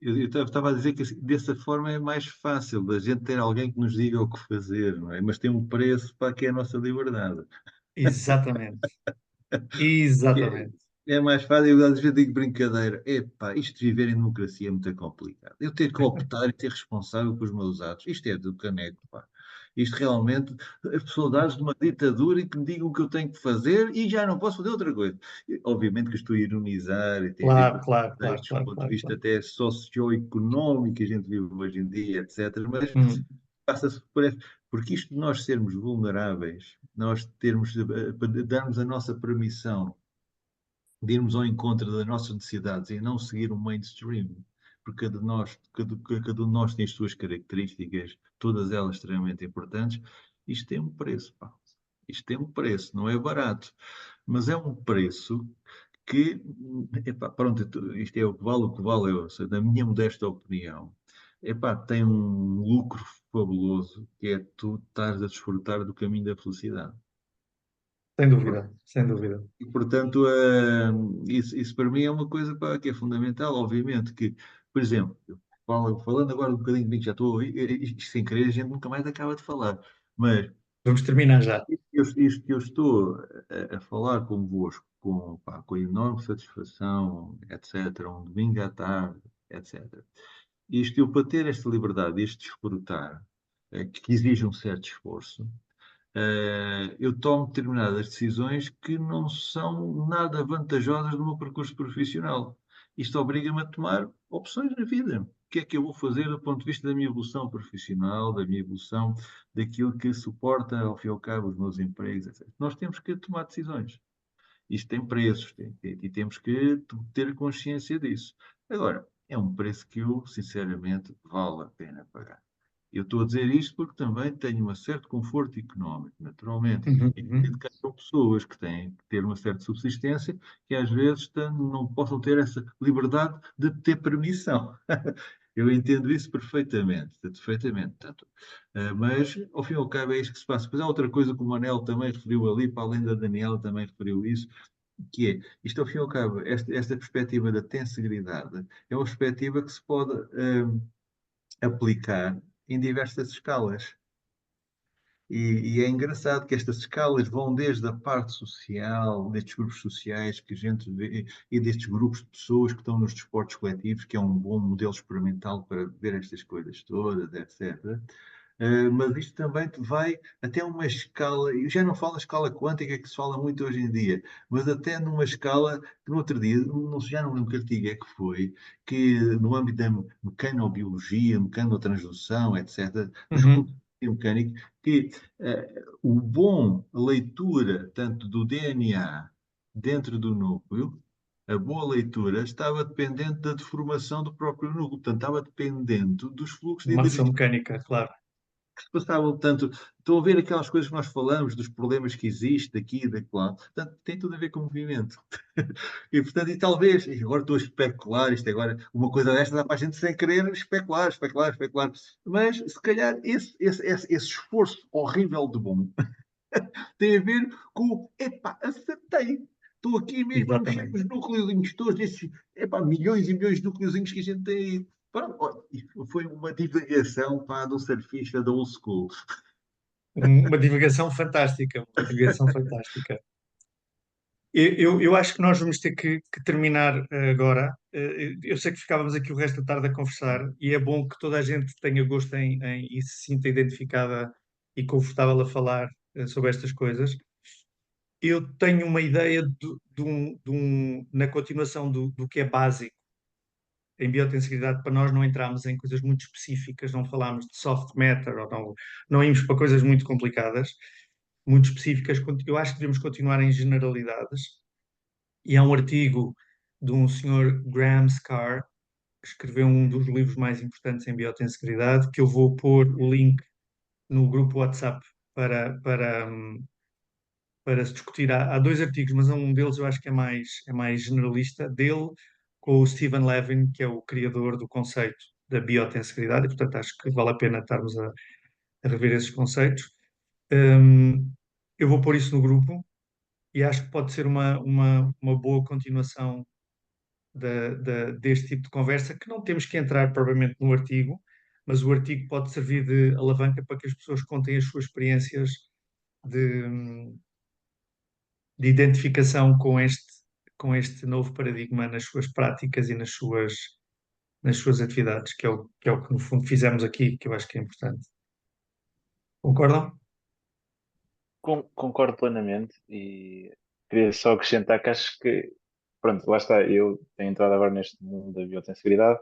Eu estava a dizer que assim, dessa forma é mais fácil da gente ter alguém que nos diga o que fazer, não é? Mas tem um preço para que é a nossa liberdade. Exatamente. É, Exatamente. é mais fácil, eu às vezes digo brincadeira, epá, isto de viver em democracia é muito complicado. Eu ter que optar e ser responsável pelos meus atos, isto é do caneco, pá. Isto realmente, as saudades de uma ditadura e que me digam o que eu tenho que fazer e já não posso fazer outra coisa. Obviamente que estou a ironizar e tem a ver com Claro, claro, claro, contextos, claro, ponto de claro, vista claro. até socioeconómico que a gente vive hoje em dia, etc. Mas Hum, passa-se porque isto de nós sermos vulneráveis, nós termos, darmos a nossa permissão de irmos ao encontro das nossas necessidades e não seguir o mainstream, porque cada um de nós tem as suas características, todas elas extremamente importantes, isto tem um preço, pá. Isto tem um preço, não é barato, mas é um preço que, epá, pronto, isto é o que vale, eu, sei, na minha modesta opinião, epá, tem um lucro fabuloso, que é tu estás a desfrutar do caminho da felicidade. sem dúvida, sem dúvida. E, portanto, isso para mim é uma coisa pá, que é fundamental. Obviamente que, por exemplo, falando agora um bocadinho de mim, que já estou, isto sem querer, a gente nunca mais acaba de falar, mas Vamos terminar já. isto que eu estou a falar convosco pá, com enorme satisfação, etc., um domingo à tarde, etc. Isto eu, para ter esta liberdade, este desfrutar, que exige um certo esforço, eu tomo determinadas decisões que não são nada vantajosas no meu percurso profissional. Isto obriga-me a tomar opções na vida. O que é que eu vou fazer do ponto de vista da minha evolução profissional, da minha evolução, daquilo que suporta, ao fim e ao cabo, os meus empregos, etc. Nós temos que tomar decisões. Isto tem preços e temos que ter consciência disso. Agora, é um preço que eu, sinceramente, vale a pena pagar. Eu estou a dizer isto porque também tenho um certo conforto económico, naturalmente. Uhum, E uhum. acredito que há pessoas que têm que ter uma certa subsistência que às vezes não possam ter essa liberdade de ter permissão. Eu entendo isso perfeitamente, perfeitamente. Tanto, mas, ao fim e ao cabo, é isto que se passa. Depois há outra coisa que o Manel também referiu ali, para além da Daniela também referiu isso, que é, isto ao fim e ao cabo, esta perspectiva da tensibilidade é uma perspectiva que se pode aplicar em diversas escalas. E é engraçado que estas escalas vão desde a parte social, destes grupos sociais que a gente vê, e destes grupos de pessoas que estão nos desportos coletivos, que é um bom modelo experimental para ver estas coisas todas, etc. Mas isto também vai até uma escala, eu já não falo a escala quântica que se fala muito hoje em dia, mas até numa escala que no outro dia, já não lembro que artigo é que foi, que no âmbito da mecanobiologia, mecanotransdução, etc., dos Uhum. processos mecânicos, que o bom leitura tanto do DNA dentro do núcleo, a boa leitura estava dependente da deformação do próprio núcleo, portanto, estava dependente dos fluxos de Massa energia mecânica, claro. que se passavam. Tanto, estão a ver aquelas coisas que nós falamos, dos problemas que existem daqui e daquela, portanto, tem tudo a ver com o movimento. E, portanto, e talvez, e agora estou a especular, isto agora, uma coisa desta dá para a gente sem querer especular, especular, especular, mas se calhar esse esforço horrível de bom tem a ver com, epá, acertei. Estou aqui mesmo a mexer Exatamente. nos núcleozinhos todos, desses, epá, milhões e milhões de núcleozinhos que a gente tem aí. Pronto, olha, isto foi uma divagação pá, de um surfista da old school. Uma divagação fantástica, uma divagação fantástica. Eu acho que nós vamos ter que terminar agora. Eu sei que ficávamos aqui o resto da tarde a conversar e é bom que toda a gente tenha gosto e se sinta identificada e confortável a falar sobre estas coisas. Eu tenho uma ideia na continuação do que é básico em biotensegridade, para nós não entrarmos em coisas muito específicas, não falámos de soft matter, ou não íamos para coisas muito complicadas, muito específicas. Eu acho que devemos continuar em generalidades. E há um artigo de um senhor Graham Scarr, que escreveu um dos livros mais importantes em biotensegridade, que eu vou pôr o link no grupo WhatsApp para se discutir. Há dois artigos, mas um deles eu acho que é mais generalista, dele com o Stephen Levin, que é o criador do conceito da biotensegridade, e portanto acho que vale a pena estarmos a rever esses conceitos. Eu vou pôr isso no grupo e acho que pode ser uma boa continuação deste tipo de conversa, que não temos que entrar propriamente no artigo, mas o artigo pode servir de alavanca para que as pessoas contem as suas experiências de identificação com este novo paradigma nas suas práticas e nas suas atividades, que é o que no fundo fizemos aqui, que eu acho que é importante. Concordam? Concordo plenamente e queria só acrescentar que acho que, pronto, lá está, eu tenho entrado agora neste mundo da biotensegridade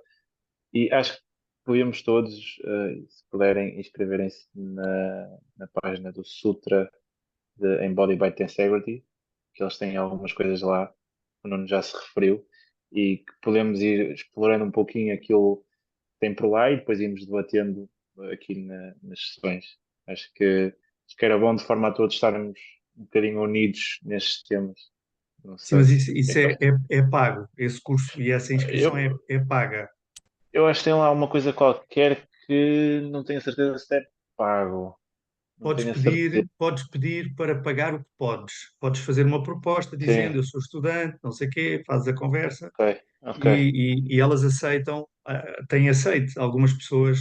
e acho que podíamos todos, se puderem, inscreverem-se na página do Sutra de Embodied Biotensegrity, que eles têm algumas coisas lá, que o Nuno já se referiu, e que podemos ir explorando um pouquinho aquilo que tem por lá e depois irmos debatendo aqui nas sessões. Acho que era bom de forma a todos estarmos um bocadinho unidos nestes temas. Não Sim, mas sei. isso é pago. Esse curso e essa inscrição é paga. Eu acho que tem lá uma coisa qualquer que não tenho certeza se é pago. Não Podes tenho a certeza. pedir para pagar o que podes. Podes fazer uma proposta dizendo Sim, eu sou estudante, não sei o quê, fazes a conversa ok. e elas aceitam, têm aceito algumas pessoas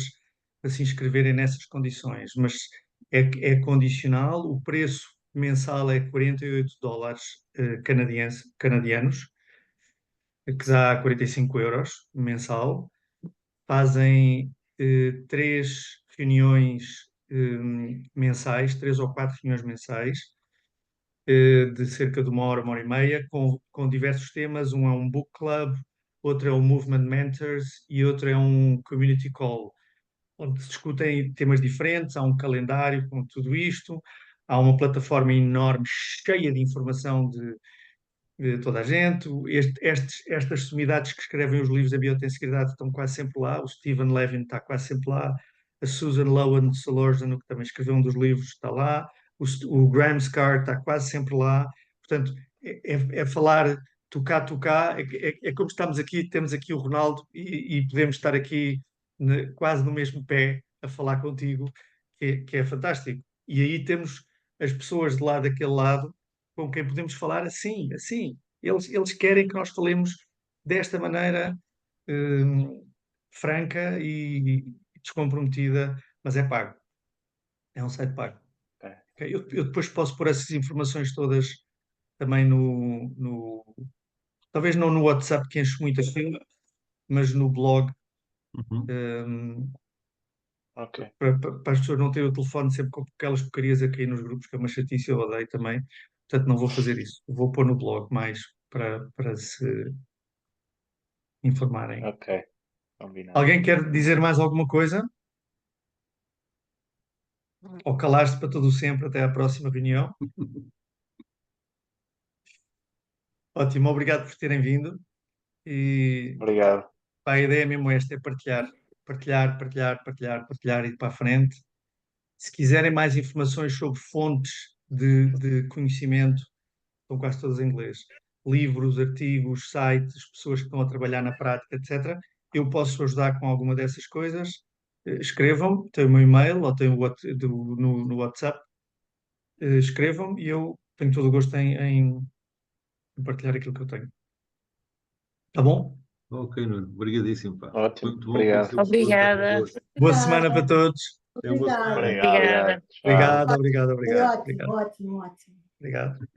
a se inscreverem nessas condições, mas é condicional, o preço mensal é $48 canadianos, que dá 45 euros mensal. Fazem 3 reuniões mensais, 3 ou 4 reuniões mensais, de cerca de uma hora e meia, com diversos temas. Um é um book club, outro é um Movement Mentors e outro é um Community Call, onde se discutem temas diferentes. Há um calendário com tudo isto, há uma plataforma enorme, cheia de informação de toda a gente. Estas sumidades que escrevem os livros da biotensegridade estão quase sempre lá. O Stephen Levin está quase sempre lá. A Susan Lowen Solorzano, que também escreveu um dos livros, está lá. O Graham Scarr está quase sempre lá. Portanto, é falar, tocar. É como estamos aqui, temos aqui o Ronaldo e podemos estar aqui quase no mesmo pé a falar contigo, que é fantástico. E aí temos as pessoas de lá daquele lado com quem podemos falar assim, assim. Eles querem que nós falemos desta maneira franca e descomprometida, mas é pago. É um site pago. Ok. Okay? Eu depois posso pôr essas informações todas também talvez não no WhatsApp, que enche muito aquilo, mas no blog, Ok. para as pessoas não terem o telefone sempre com aquelas porcarias a cair nos grupos, que é uma chatice, eu odeio também. Portanto, não vou fazer isso. Vou pôr no blog mais para se informarem. Ok. Combinado. Alguém quer dizer mais alguma coisa? Ou calar-se para todo o sempre até à próxima reunião? Ótimo, obrigado por terem vindo. E Obrigado. pá, a ideia é mesmo esta, é partilhar, partilhar, partilhar, partilhar, partilhar e ir para a frente. Se quiserem mais informações sobre fontes de conhecimento, estão quase todas em inglês. Livros, artigos, sites, pessoas que estão a trabalhar na prática, etc. Eu posso ajudar com alguma dessas coisas. Escrevam-me, tem o meu e-mail ou tem no WhatsApp. Escrevam-me e eu tenho todo o gosto em partilhar aquilo que eu tenho. Tá bom? Ok, Nuno, obrigadíssimo, pá. Ótimo. Muito bom Obrigado. conhecer pessoas Obrigada. convosco. Boa semana para todos. É uma Obrigada. Obrigado. Obrigada. Tchau. Obrigado. Foi ótimo, Obrigado. ótimo, ótimo. Obrigado.